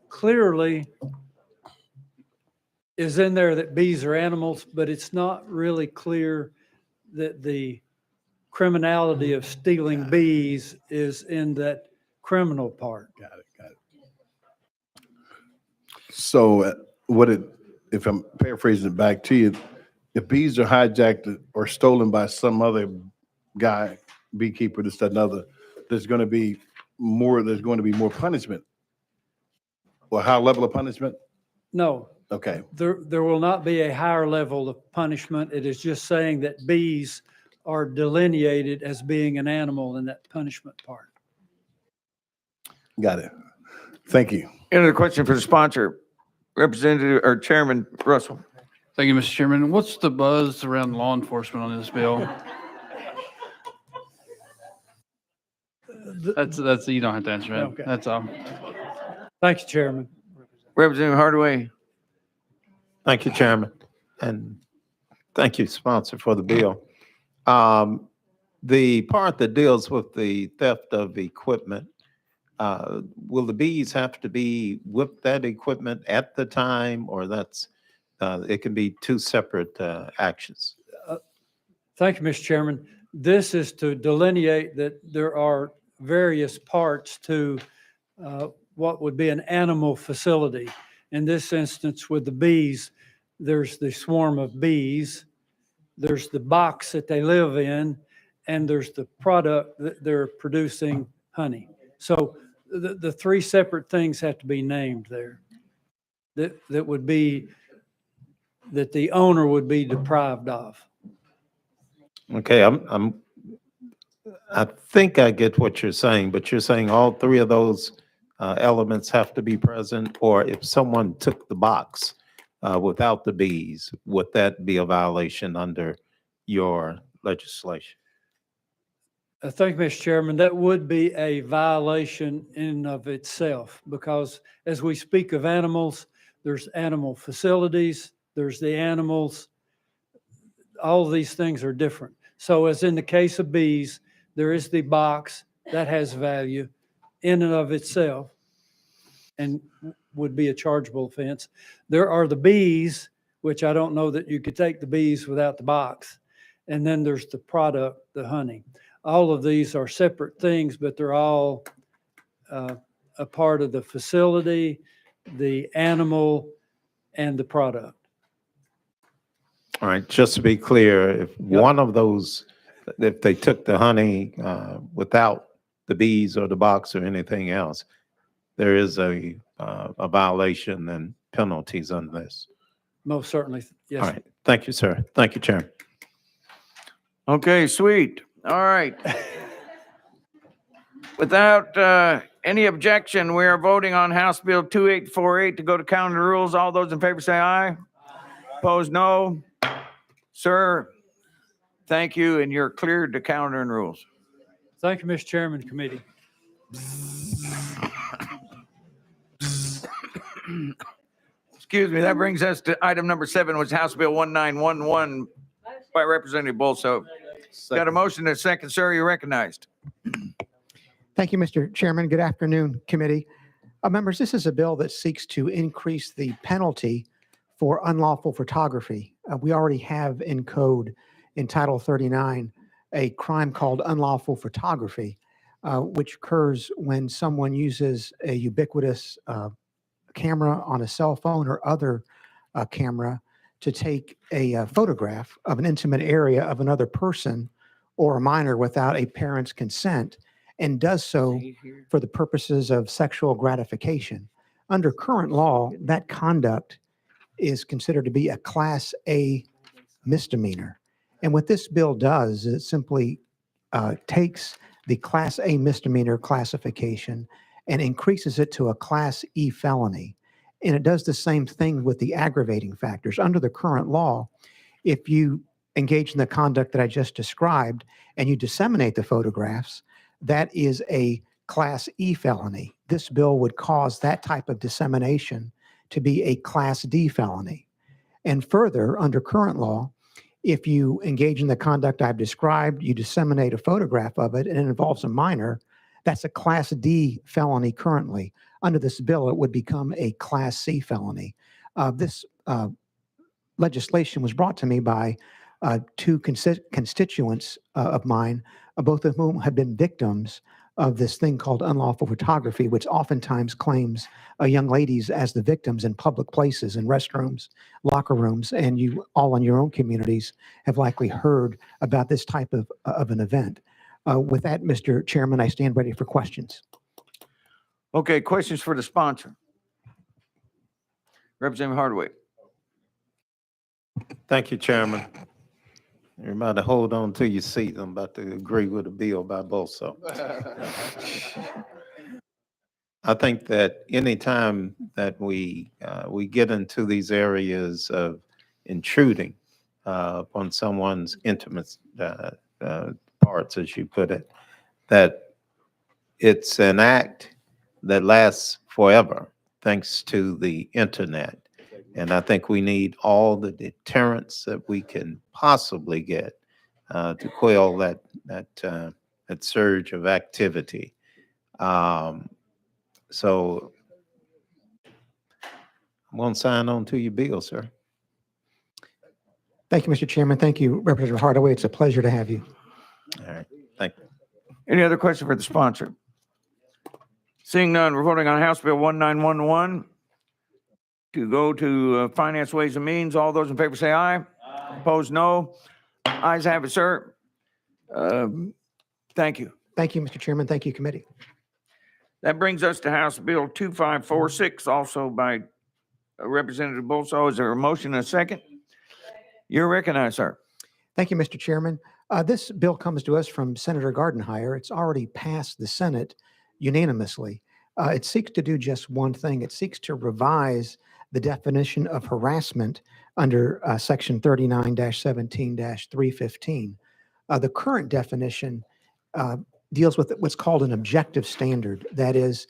clearly is in there that bees are animals, but it's not really clear that the criminality of stealing bees is in that criminal part. Got it. So if I'm paraphrasing it back to you, if bees are hijacked or stolen by some other guy, beekeeper, this, that, and other, there's going to be more punishment. Or high level of punishment? No, Okay, There will not be a higher level of punishment. It is just saying that bees are delineated as being an animal in that punishment part. Got it. Thank you. Any other question for the sponsor? Representative or Chairman Russell? Thank you, Mr. Chairman. What's the buzz around law enforcement on this bill? That's, you don't have to answer Okay. it. That's all. Thank you, Chairman. Representative Hardaway? Thank you, Chairman. And thank you, sponsor, for the bill. The part that deals with the theft of equipment, will the bees have to be with that equipment at the time, or that's, it can be two separate actions? Thank you, Mr. Chairman. This is to delineate that there are various parts to what would be an animal facility. In this instance, with the bees, there's the swarm of bees, there's the box that they live in, and there's the product that they're producing honey. So the three separate things have to be named there. That would be, that the owner would be deprived of. Okay, I think I get what you're saying, but you're saying all three of those elements have to be present, or if someone took the box without the bees, would that be a violation under your legislation? Thank you, Mr. Chairman. That would be a violation in and of itself, because as we speak of animals, there's animal facilities, there's the animals. All of these things are different. So as in the case of bees, there is the box that has value in and of itself and would be a chargeable offense. There are the bees, which I don't know that you could take the bees without the box. And then there's the product, the honey. All of these are separate things, but they're all a part of the facility, the animal, and the product. All right, just to be clear, if one of those, if they took the honey without the bees or the box or anything else, there is a violation and penalties on this. Most certainly, yes. All right, thank you, sir. Thank you, Chairman. Okay, sweet. All right. Without any objection, we are voting on House Bill 2848 to go to counter the rules. All those in favor say aye. Opposed, no. Sir, thank you, and you're cleared to counter and rules. Thank you, Mr. Chairman, committee. Excuse me, that brings us to item number 7, which is House Bill 1911 by Representative Bolso. Got a motion and a second, sir. You're recognized. Thank you, Mr. Chairman. Good afternoon, committee. Members, this is a bill that seeks to increase the penalty for unlawful photography. We already have in code in Title 39 a crime called unlawful photography, which occurs when someone uses a ubiquitous camera on a cell phone or other camera to take a photograph of an intimate area of another person or a minor without a parent's consent, and does so for the purposes of sexual gratification. Under current law, that conduct is considered to be a Class A misdemeanor. And what this bill does is it simply takes the Class A misdemeanor classification and increases it to a Class E felony. And it does the same thing with the aggravating factors. Under the current law, if you engage in the conduct that I just described and you disseminate the photographs, that is a Class E felony. This bill would cause that type of dissemination to be a Class D felony. And further, under current law, if you engage in the conduct I've described, you disseminate a photograph of it and it involves a minor, that's a Class D felony currently. Under this bill, it would become a Class C felony. This legislation was brought to me by two constituents of mine, both of whom have been victims of this thing called unlawful photography, which oftentimes claims young ladies as the victims in public places, in restrooms, locker rooms, and you all in your own communities have likely heard about this type of an event. With that, Mr. Chairman, I stand ready for questions. Okay, questions for the sponsor. Representative Hardaway. Thank you, Chairman. Everybody hold on to your seat. I'm about to agree with the bill by Boso. I think that anytime that we get into these areas of intruding upon someone's intimate parts, as you put it, that it's an act that lasts forever, thanks to the internet. And I think we need all the deterrence that we can possibly get to quell that surge of activity. So I'm going to sign on to your bill, sir. Thank you, Mr. Chairman. Thank you, Representative Hardaway. It's a pleasure to have you. All right, thank you. Any other question for the sponsor? Seeing none, we're voting on House Bill 1911 to go to Finance, Ways and Means. All those in favor say aye. Opposed, no. Ayes have it, sir. Thank you. Thank you, Mr. Chairman. Thank you, committee. That brings us to House Bill 2546, also by Representative Bolso. Is there a motion and a second? You're recognized, sir. Thank you, Mr. Chairman. This bill comes to us from Senator Gardenhire. It's already passed the Senate unanimously. It seeks to do just one thing. It seeks to revise the definition of harassment under Section 39-17-315. The current definition deals with what's called an objective standard. That is,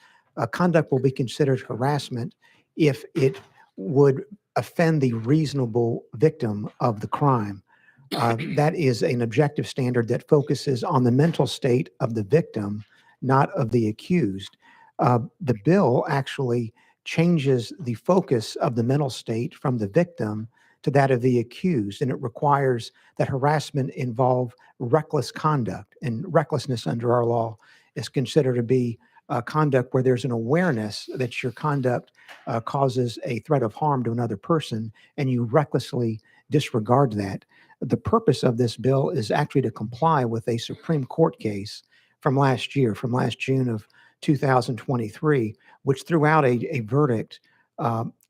conduct will be considered harassment if it would offend the reasonable victim of the crime. That is an objective standard that focuses on the mental state of the victim, not of the accused. The bill actually changes the focus of the mental state from the victim to that of the accused, and it requires that harassment involve reckless conduct. And recklessness under our law is considered to be conduct where there's an awareness that your conduct causes a threat of harm to another person, and you recklessly disregard that. The purpose of this bill is actually to comply with a Supreme Court case from last year, from last June of 2023, which threw out a verdict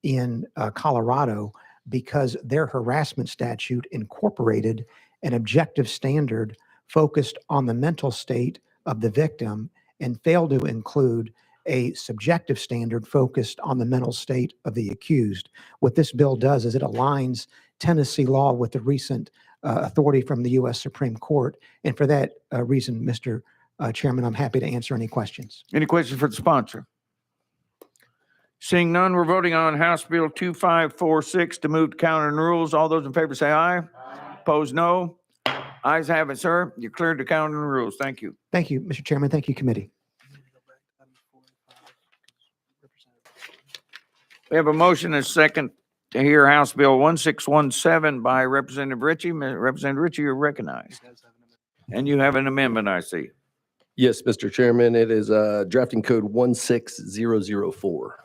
in Colorado because their harassment statute incorporated an objective standard focused on the mental state of the victim and failed to include a subjective standard focused on the mental state of the accused. What this bill does is it aligns Tennessee law with the recent authority from the U.S. Supreme Court. And for that reason, Mr. Chairman, I'm happy to answer any questions. Any questions for the sponsor? Seeing none, we're voting on House Bill 2546 to move to counter and rules. All those in favor say aye. Opposed, no. Ayes have it, sir. You're cleared to counter and rules. Thank you. Thank you, Mr. Chairman. Thank you, committee. We have a motion and a second to hear House Bill 1617 by Representative Ritchie. Representative Ritchie, you're recognized. And you have an amendment, I see. Yes, Mr. Chairman, it is drafting code 16004.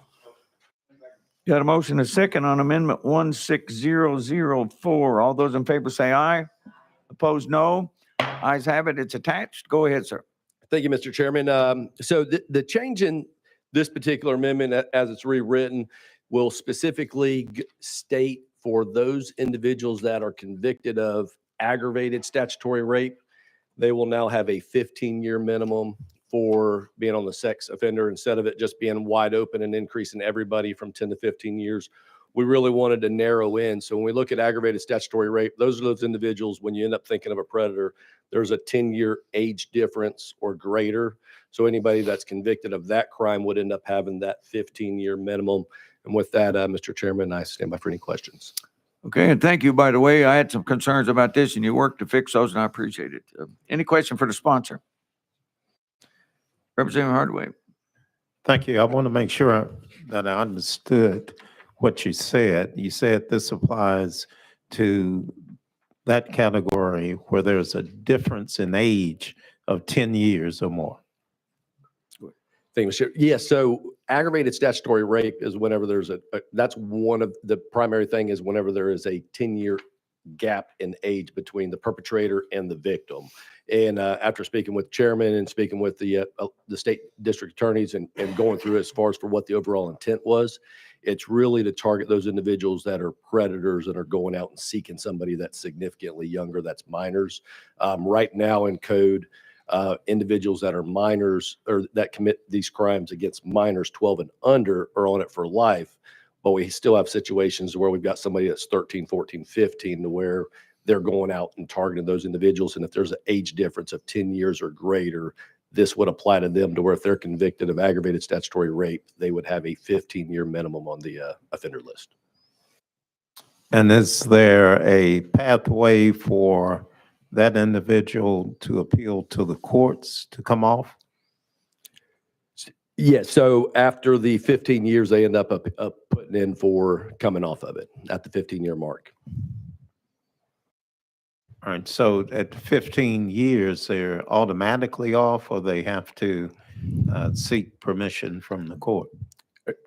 Got a motion and a second on Amendment 16004. All those in favor say aye. Opposed, no. Ayes have it. It's attached. Go ahead, sir. Thank you, Mr. Chairman. So the change in this particular amendment, as it's rewritten, will specifically state for those individuals that are convicted of aggravated statutory rape, they will now have a 15-year minimum for being on the sex offender instead of it just being wide open and increasing everybody from 10 to 15 years. We really wanted to narrow in. So when we look at aggravated statutory rape, those are those individuals, when you end up thinking of a predator, there's a 10-year age difference or greater. So anybody that's convicted of that crime would end up having that 15-year minimum. And with that, Mr. Chairman, I stand by for any questions. Okay, and thank you, by the way. I had some concerns about this, and you worked to fix those, and I appreciate it. Any question for the sponsor? Representative Hardaway. Thank you. I want to make sure that I understood what you said. You said this applies to that category where there's a difference in age of 10 years or more. Thank you, Mr. Yes, so aggravated statutory rape is whenever there's that's one of the primary thing is whenever there is a 10-year gap in age between the perpetrator and the victim. And after speaking with chairman and speaking with the state district attorneys and going through as far as for what the overall intent was, it's really to target those individuals that are predators and are going out and seeking somebody that's significantly younger, that's minors. Right now in code, individuals that are minors or that commit these crimes against minors 12 and under are on it for life. But we still have situations where we've got somebody that's 13, 14, 15 to where they're going out and targeting those individuals. And if there's an age difference of 10 years or greater, this would apply to them to where if they're convicted of aggravated statutory rape, they would have a 15-year minimum on the offender list. And is there a pathway for that individual to appeal to the courts to come off? Yes. So after the 15 years, they end up putting in for coming off of it at the 15-year mark. All right, so at 15 years, they're automatically off, or they have to seek permission from the court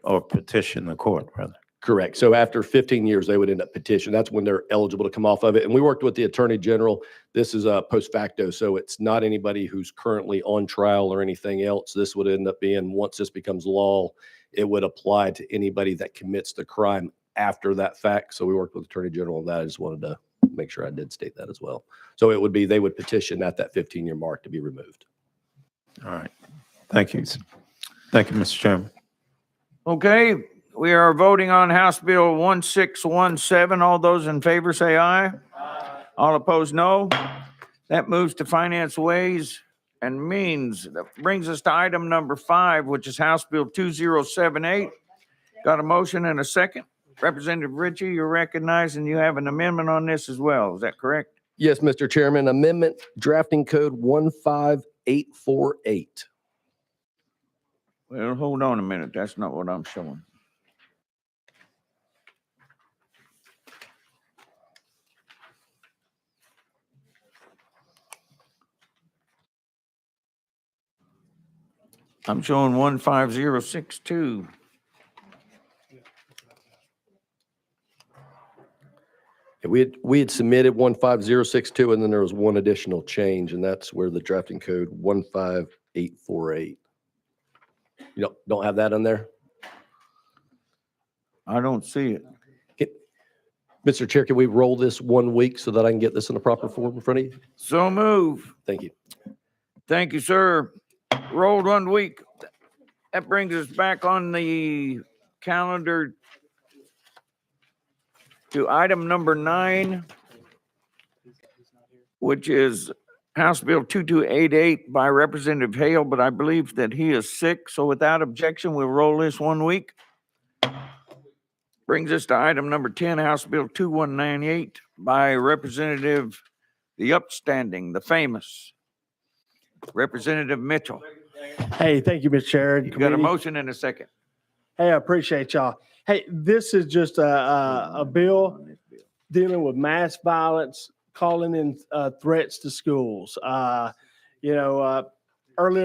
or petition the court, rather? Correct. So after 15 years, they would end up petition. That's when they're eligible to come off of it. And we worked with the Attorney General. This is a post facto, so it's not anybody who's currently on trial or anything else. This would end up being, once this becomes law, it would apply to anybody that commits the crime after that fact. So we worked with the Attorney General on that. I just wanted to make sure I did state that as well. So it would be, they would petition at that 15-year mark to be removed. All right. Thank you. Thank you, Mr. Chairman. Okay, we are voting on House Bill 1617. All those in favor say aye. Aye. All opposed, no. That moves to Finance, Ways and Means. That brings us to item number 5, which is House Bill 2078. Got a motion and a second. Representative Ritchie, you're recognized, and you have an amendment on this as well. Is that correct? Yes, Mr. Chairman. Amendment drafting code 15848. Well, hold on a minute. That's not what I'm showing. I'm showing 15062. We had submitted 15062, and then there was one additional change, and that's where the drafting code 15848. You don't have that on there? I don't see it. Mr. Chair, can we roll this 1 week so that I can get this in a proper form in front of you? So move. Thank you. Thank you, sir. Rolled 1 week. That brings us back on the calendar to item number 9, which is House Bill 2288 by Representative Hale, but I believe that he is sick. So without objection, we'll roll this 1 week. Brings us to item number 10, House Bill 2198 by Representative, the upstanding, the famous Representative Mitchell. Hey, thank you, Mr. Chair. You got a motion and a second. Hey, I appreciate y'all. Hey, this is just a bill dealing with mass violence, calling in threats to schools. Earlier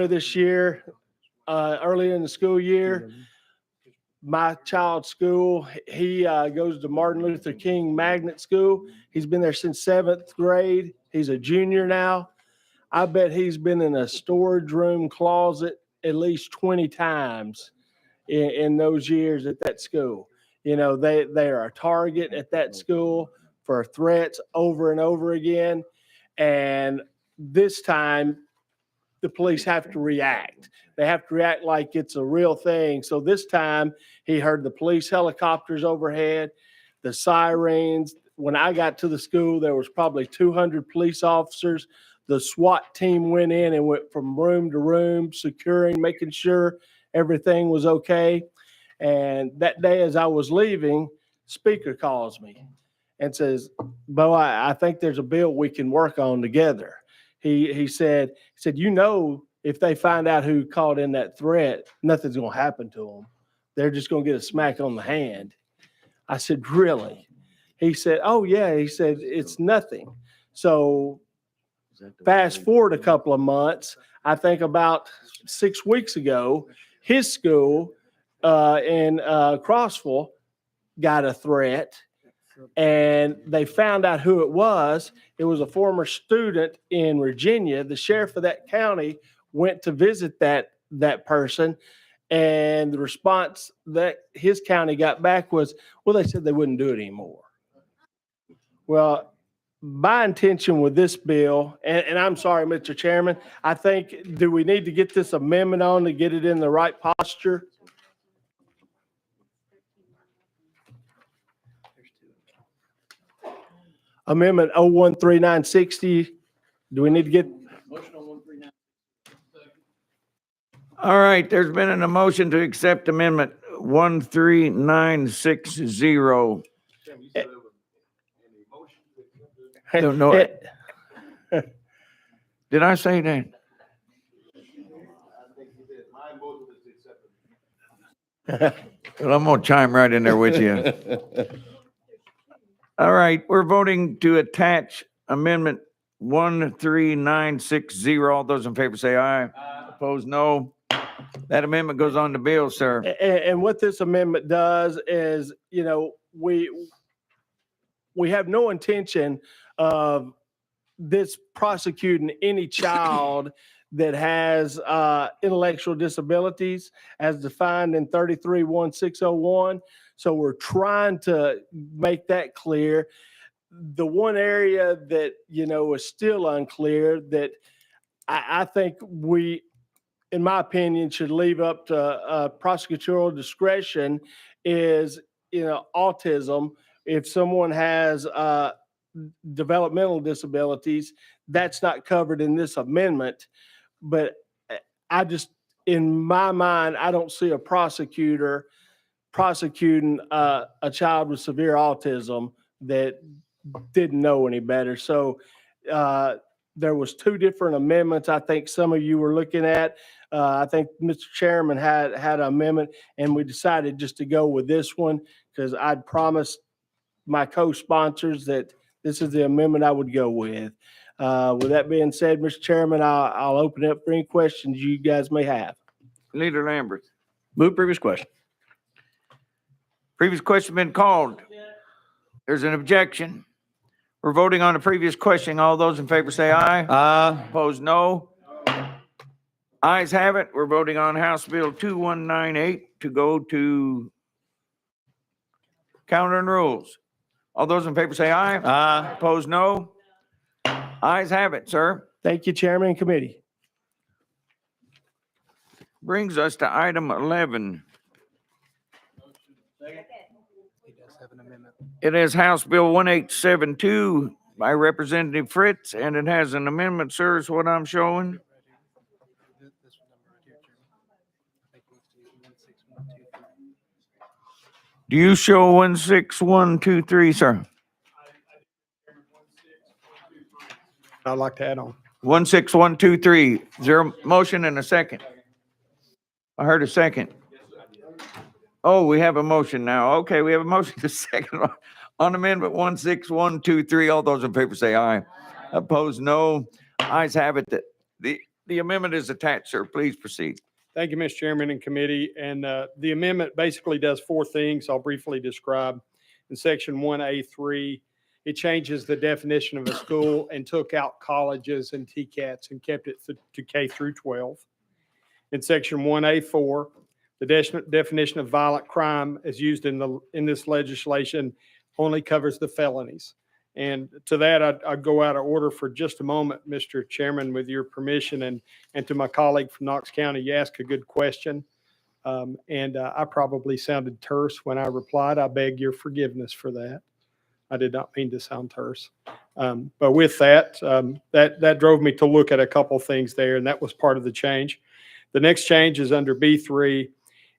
this year, earlier in the school year, my child's school, he goes to Martin Luther King Magnet School. He's been there since 7th grade. He's a junior now. I bet he's been in a storage room closet at least 20 times in those years at that school. They are a target at that school for threats over and over again. And this time, the police have to react. They have to react like it's a real thing. So this time, he heard the police helicopters overhead, the sirens. When I got to the school, there was probably 200 police officers. The SWAT team went in and went from room to room, securing, making sure everything was okay. And that day, as I was leaving, Speaker calls me and says, Bo, I think there's a bill we can work on together. He said, if they find out who called in that threat, nothing's going to happen to them. They're just going to get a smack on the hand. I said, really? He said, oh, yeah. He said, it's nothing. So fast forward a couple of months, I think about 6 weeks ago, his school in Crossville got a threat. and they found out who it was. It was a former student in Virginia. The sheriff of that county went to visit that person, and the response that his county got back was, well, they said they wouldn't do it anymore. Well, my intention with this bill, and I'm sorry, Mr. Chairman, I think, do we need to get this amendment on to get it in the right posture? Amendment 013960, do we need to get? All right, there's been an emotion to accept amendment 13960. Don't know it. Did I say that? Well, I'm gonna chime right in there with you. All right, we're voting to attach amendment 13960. All those in favor say aye. Opposed, no. That amendment goes on the bill, sir. And what this amendment does is, we have no intention of this prosecuting any child that has intellectual disabilities as defined in 33-1601. So we're trying to make that clear. The one area that, is still unclear that I think we, in my opinion, should leave up to prosecutorial discretion is, autism. If someone has developmental disabilities, that's not covered in this amendment. But in my mind, I don't see a prosecutor prosecuting a child with severe autism that didn't know any better. So there was two different amendments I think some of you were looking at. I think Mr. Chairman had an amendment, and we decided just to go with this one because I'd promised my co-sponsors that this is the amendment I would go with. With that being said, Mr. Chairman, I'll open it up for any questions you guys may have. Leader Lambert. Move previous question. Previous question been called. There's an objection. We're voting on the previous question. All those in favor say aye. Aye. Opposed, no. Ayes have it. We're voting on House Bill 2198 to go to Counter and Rules. All those in favor say aye. Aye. Opposed, no. Ayes have it, sir. Thank you, Chairman and Committee. Brings us to item 11. It is House Bill 1872 by Representative Fritz, and it has an amendment, sir, is what I'm showing. Do you show 16123, sir? I'd like to add on. 16123. Is there a motion and a second? I heard a second. Oh, we have a motion now. Okay, we have a motion to second on amendment 16123. All those in favor say aye. Opposed, no. Ayes have it. The amendment is attached, sir. Please proceed. Thank you, Mr. Chairman and committee. And the amendment basically does four things I'll briefly describe. In section 1A3, it changes the definition of a school and took out colleges and TCATs and kept it to K through 12. In section 1A4, the definition of violent crime as used in this legislation only covers the felonies. And to that, I'd go out of order for just a moment, Mr. Chairman, with your permission, and to my colleague from Knox County, you asked a good question. And I probably sounded terse when I replied. I beg your forgiveness for that. I did not mean to sound terse. But with that, that drove me to look at a couple things there, and that was part of the change. The next change is under B3,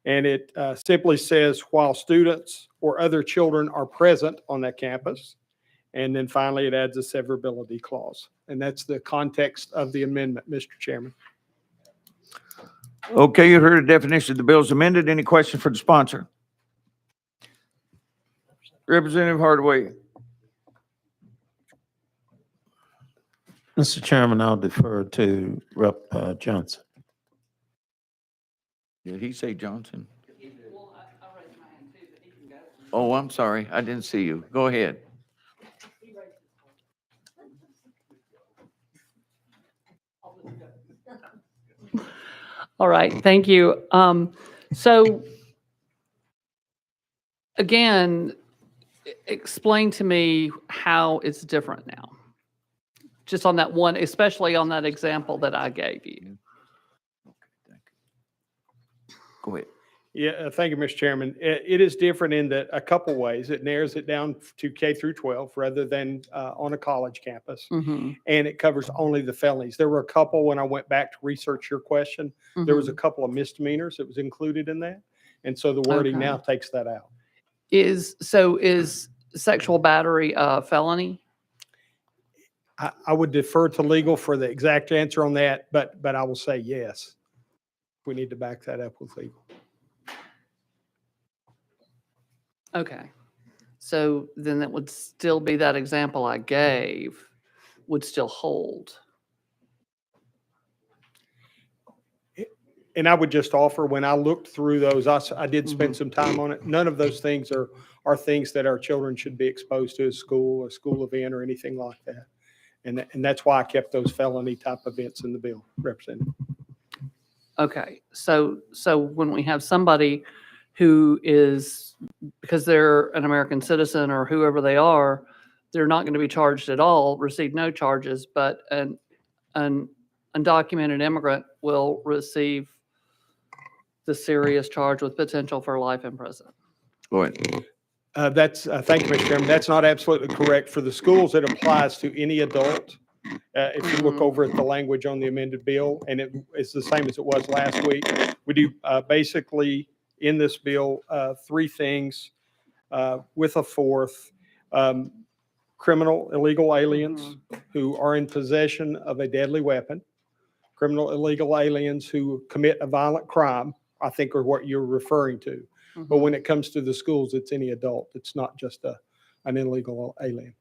and it simply says, while students or other children are present on that campus. And then finally, it adds a severability clause. And that's the context of the amendment, Mr. Chairman. Okay, you heard the definition of the bill is amended. Any question for the sponsor? Representative Hardaway. Mr. Chairman, I'll defer to Rep. Johnson. Did he say Johnson? Oh, I'm sorry. I didn't see you. Go ahead. All right, thank you. So again, explain to me how it's different now. Just on that one, especially on that example that I gave you. Go ahead. Yeah, thank you, Mr. Chairman. It is different in that a couple ways. It narrows it down to K through 12 rather than on a college campus. Mhm. And it covers only the felonies. There were a couple, when I went back to research your question, there was a couple of misdemeanors that was included in that. And so the wording Okay. now takes that out. Is sexual battery a felony? I would defer to legal for the exact answer on that, but I will say yes. We need to back that up with legal. Okay. So then that would still be that example I gave would still hold. And I would just offer, when I looked through those, I did spend some time on it. None of those things are things that our children should be exposed to at school or school event or anything like that. And that's why I kept those felony type events in the bill, Representative. Okay, so when we have somebody who is, because they're an American citizen or whoever they are, they're not going to be charged at all, receive no charges, but an undocumented immigrant will receive the serious charge with potential for life in prison. Go ahead. Thank you, Mr. Chairman. That's not absolutely correct. For the schools, it applies to any adult. If you look over at the language on the amended bill, and it's the same as it was last week, we do basically in this bill, three things with a fourth. Criminal illegal aliens who are in possession of a deadly weapon, criminal illegal aliens who commit a violent crime, I think are what you're referring to. But when it comes to the schools, it's any adult. It's not just an illegal alien.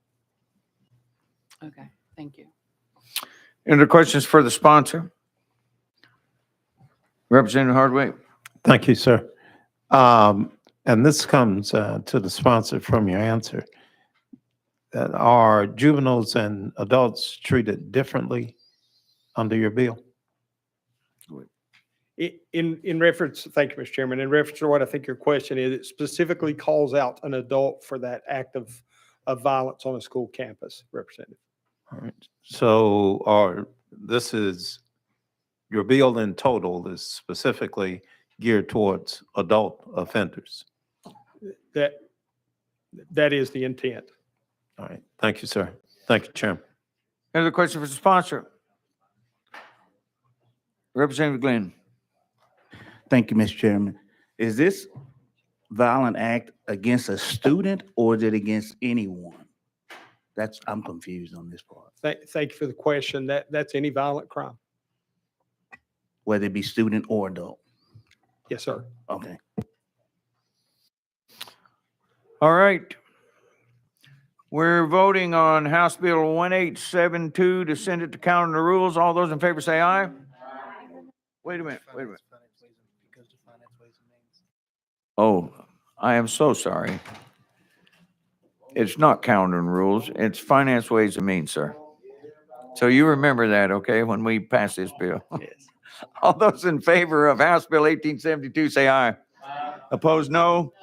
Okay, thank you. Any other questions for the sponsor? Representative Hardwick. Thank you, sir. And this comes to the sponsor from your answer. Are juveniles and adults treated differently under your bill? In reference, thank you, Mr. Chairman, in reference to what I think your question is, it specifically calls out an adult for that act of violence on a school campus, Representative. All right. So this is, your bill in total is specifically geared towards adult offenders. That is the intent. All right. Thank you, sir. Thank you, Chairman. Any other question for the sponsor? Representative Glenn. Thank you, Mr. Chairman. Is this violent act against a student or is it against anyone? I'm confused on this part. Thank you for the question. That's any violent crime. Whether it be student or adult. Yes, sir. Okay. All right. We're voting on House Bill 1872 to send it to counter the rules. All those in favor say aye. Wait a minute. Oh, I am so sorry. It's not countering rules. It's Finance, Ways and Means, sir. So you remember that, okay, when we pass this bill? Yes. All those in favor of House Bill 1872 say aye. Opposed, no.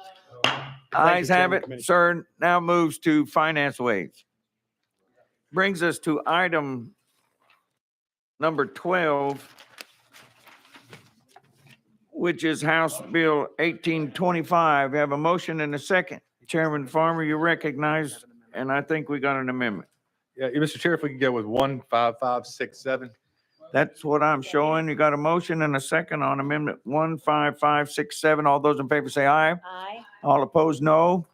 Ayes have Chairman it, Committee. sir. Now moves to Finance Ways. Brings us to item number 12, which is House Bill 1825. We have a motion and a second. Chairman Farmer, you recognize, and I think we got an amendment. Yeah, Mr. Chair, if we could go with 15567. That's what I'm showing. You got a motion and a second on amendment 15567. All those in favor say aye. Aye. All opposed, no.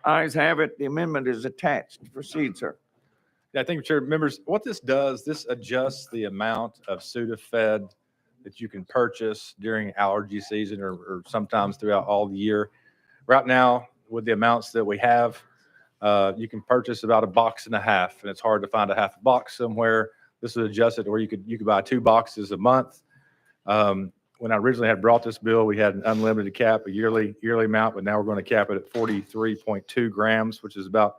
Ayes have it. The amendment is attached. Proceed, sir. Yeah, thank you, Chair. Members, what this does, this adjusts the amount of Sudafed that you can purchase during allergy season or sometimes throughout all the year. Right now, with the amounts that we have, you can purchase about 1.5 boxes, and it's hard to find a half a box somewhere. This is adjusted where you could buy 2 boxes a month. when I originally had brought this bill, we had an unlimited cap, a yearly amount, but now we're going to cap it at 43.2 grams, which is about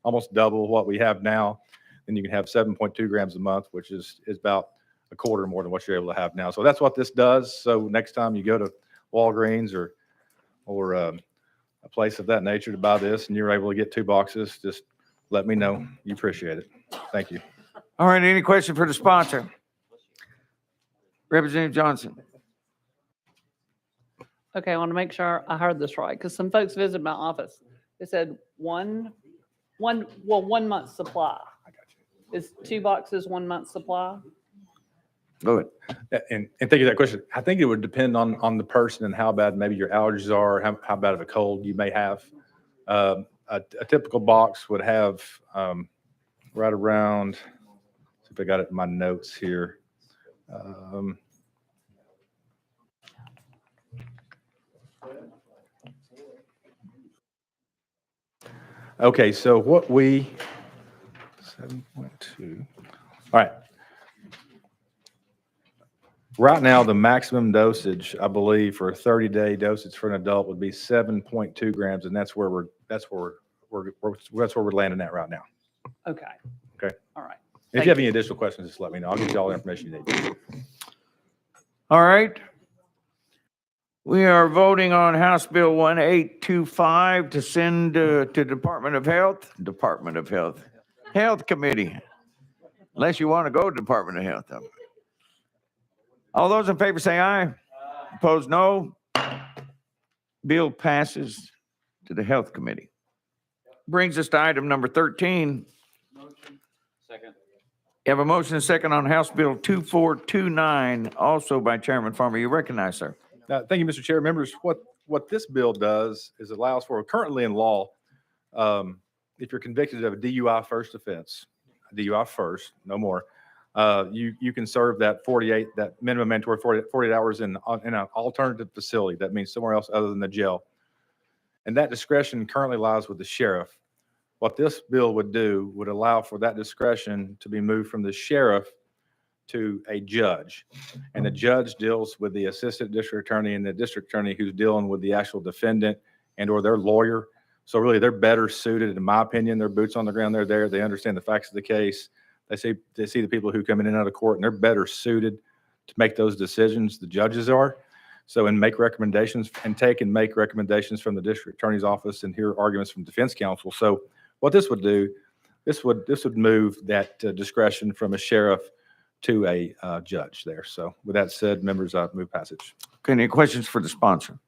almost double what we have now. Then you can have 7.2 grams a month, which is about a quarter more than what you're able to have now. So that's what this does. So next time you go to Walgreens or a place of that nature to buy this and you're able to get 2 boxes, just let me know. You appreciate it. Thank you. All right, any question for the sponsor? Representative Johnson. Okay, I want to make sure I heard this right, because some folks visited my office. They said one month's supply. Is 2 boxes 1 month's supply? Go ahead. And thank you for that question. I think it would depend on the person and how bad maybe your allergies are, how bad of a cold you may have. A typical box would have right around, see if I got it in my notes here. Okay, so what we, 7.2, all right. Right now, the maximum dosage, I believe, for a 30-day dosage for an adult would be 7.2 grams, and that's where we're landing at right now. Okay. Okay. All right. If you have any additional questions, just let me know. I'll give you all the information you need. All right. We are voting on House Bill 1825 to send to Department of Health Committee, unless you want to go to Department of Health. All those in favor say aye. Opposed, no. Bill passes to the Health Committee. Brings us to item number 13. Second. You have a motion and second on House Bill 2429, also by Chairman Farmer. You recognize, sir. Thank you, Mr. Chair. Members, what this bill does is allows for, currently in law, if you're convicted of a DUI first offense, DUI first, no more, you can serve that minimum mandatory 48 hours in an alternative facility. That means somewhere else other than the jail. And that discretion currently lies with the sheriff. What this bill would do would allow for that discretion to be moved from the sheriff to a judge. And the judge deals with the assistant district attorney and the district attorney who's dealing with the actual defendant and or their lawyer. So really they're better suited, in my opinion. Their boots on the ground, they're there. They understand the facts of the case. They see the people who come in and out of court, and they're better suited to make those decisions. The judges are. So and make recommendations and make recommendations from the district attorney's office and hear arguments from defense counsel. So what this would do, this would move that discretion from a sheriff to a judge there. So with that said, members, I move passage. Okay, any questions for the sponsor?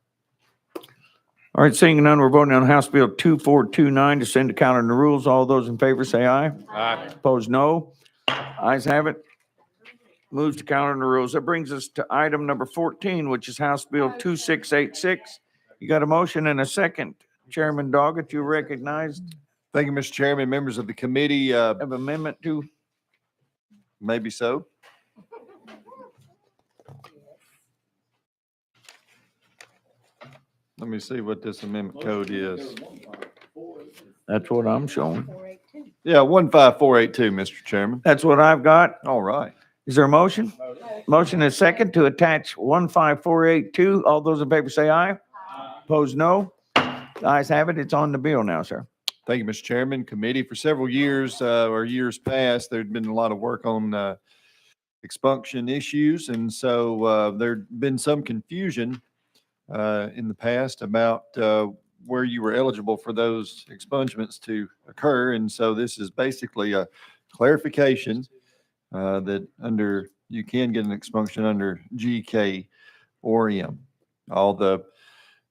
All right, seeing none, we're voting on House Bill 2429 to send to counter in the rules. All those in favor say aye. Aye. Opposed, no. Ayes have it. Moves to counter in the rules. That brings us to item number 14, which is House Bill 2686. You got a motion and a second. Chairman Doggett, you recognized. Thank you, Mr. Chairman, members of the committee. Have amendment to. Maybe so. Let me see what this amendment code is. That's what I'm showing. Yeah, 15482, Mr. Chairman. That's what I've got. All right. Is there a motion? Motion is second to attach 15482. All those in favor say aye. Opposed, no. The ayes have it. It's on the bill now, sir. Thank you, Mr. Chairman. Committee, for several years or years past, there'd been a lot of work on expunction issues. And so there'd been some confusion in the past about where you were eligible for those expungements to occur. And so this is basically a clarification that you can get an expunction under G, K, or M. All the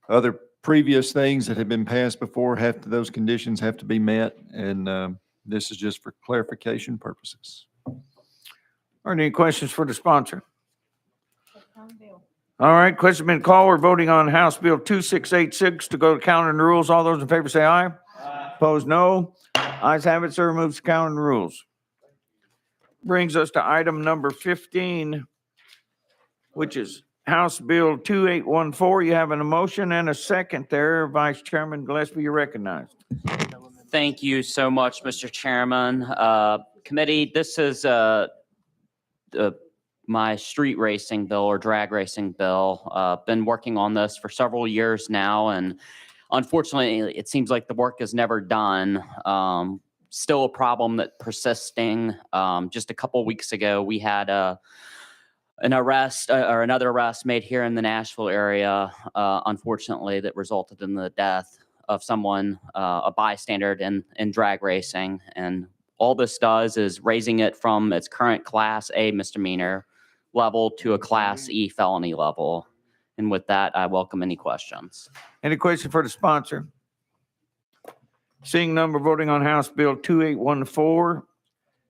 other previous things that have been passed before, those conditions have to be met, and this is just for clarification purposes. All right, any questions for the sponsor? All right, question been called. We're voting on House Bill 2686 to go to counter in the rules. All those in favor say aye. Opposed, no. Ayes have it, sir. Moves to counter in the rules. Brings us to item number 15, which is House Bill 2814. You have a motion and a second there. Vice Chairman Gillespie, you're recognized. Thank you so much, Mr. Chairman. Committee, this is my street racing bill or drag racing bill. Been working on this for several years now, and unfortunately, it seems like the work is never done. Still a problem that persisting. Just a couple weeks ago, we had an arrest or another arrest made here in the Nashville area, unfortunately, that resulted in the death of someone, a bystander in drag racing. And all this does is raising it from its current Class A misdemeanor level to a Class E felony level. And with that, I welcome any questions. Any question for the sponsor? Seeing none, we're voting on House Bill 2814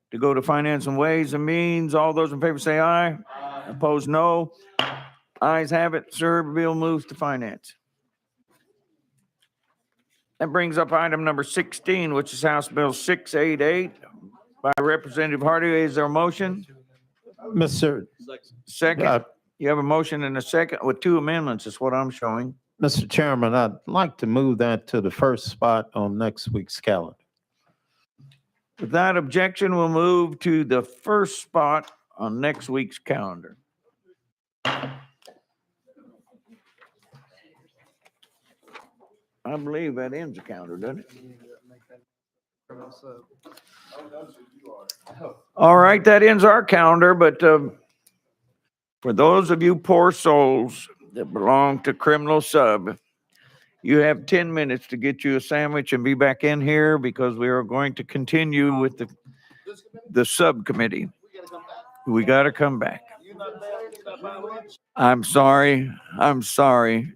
to go to Finance and Ways and Means. All those in favor say aye. Opposed, no. Ayes have it, sir. Bill moves to Finance. That brings up item number 16, which is House Bill 688 by Representative Hardy. Is there a motion? Mr. Second. You have a motion and a second with two amendments is what I'm showing. Mr. Chairman, I'd like to move that to the first spot on next week's calendar. Without objection, we'll move to the first spot on next week's calendar. I believe that ends the calendar, doesn't it? All right, that ends our calendar, but for those of you poor souls that belong to criminal sub, you have 10 minutes to get you a sandwich and be back in here because we are going to continue with the subcommittee. We got to come back. I'm sorry. I'm sorry.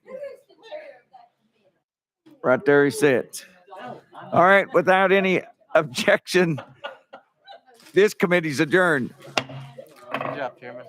Right there he sits. All right, without any objection, this committee's adjourned. Good job, Chairman.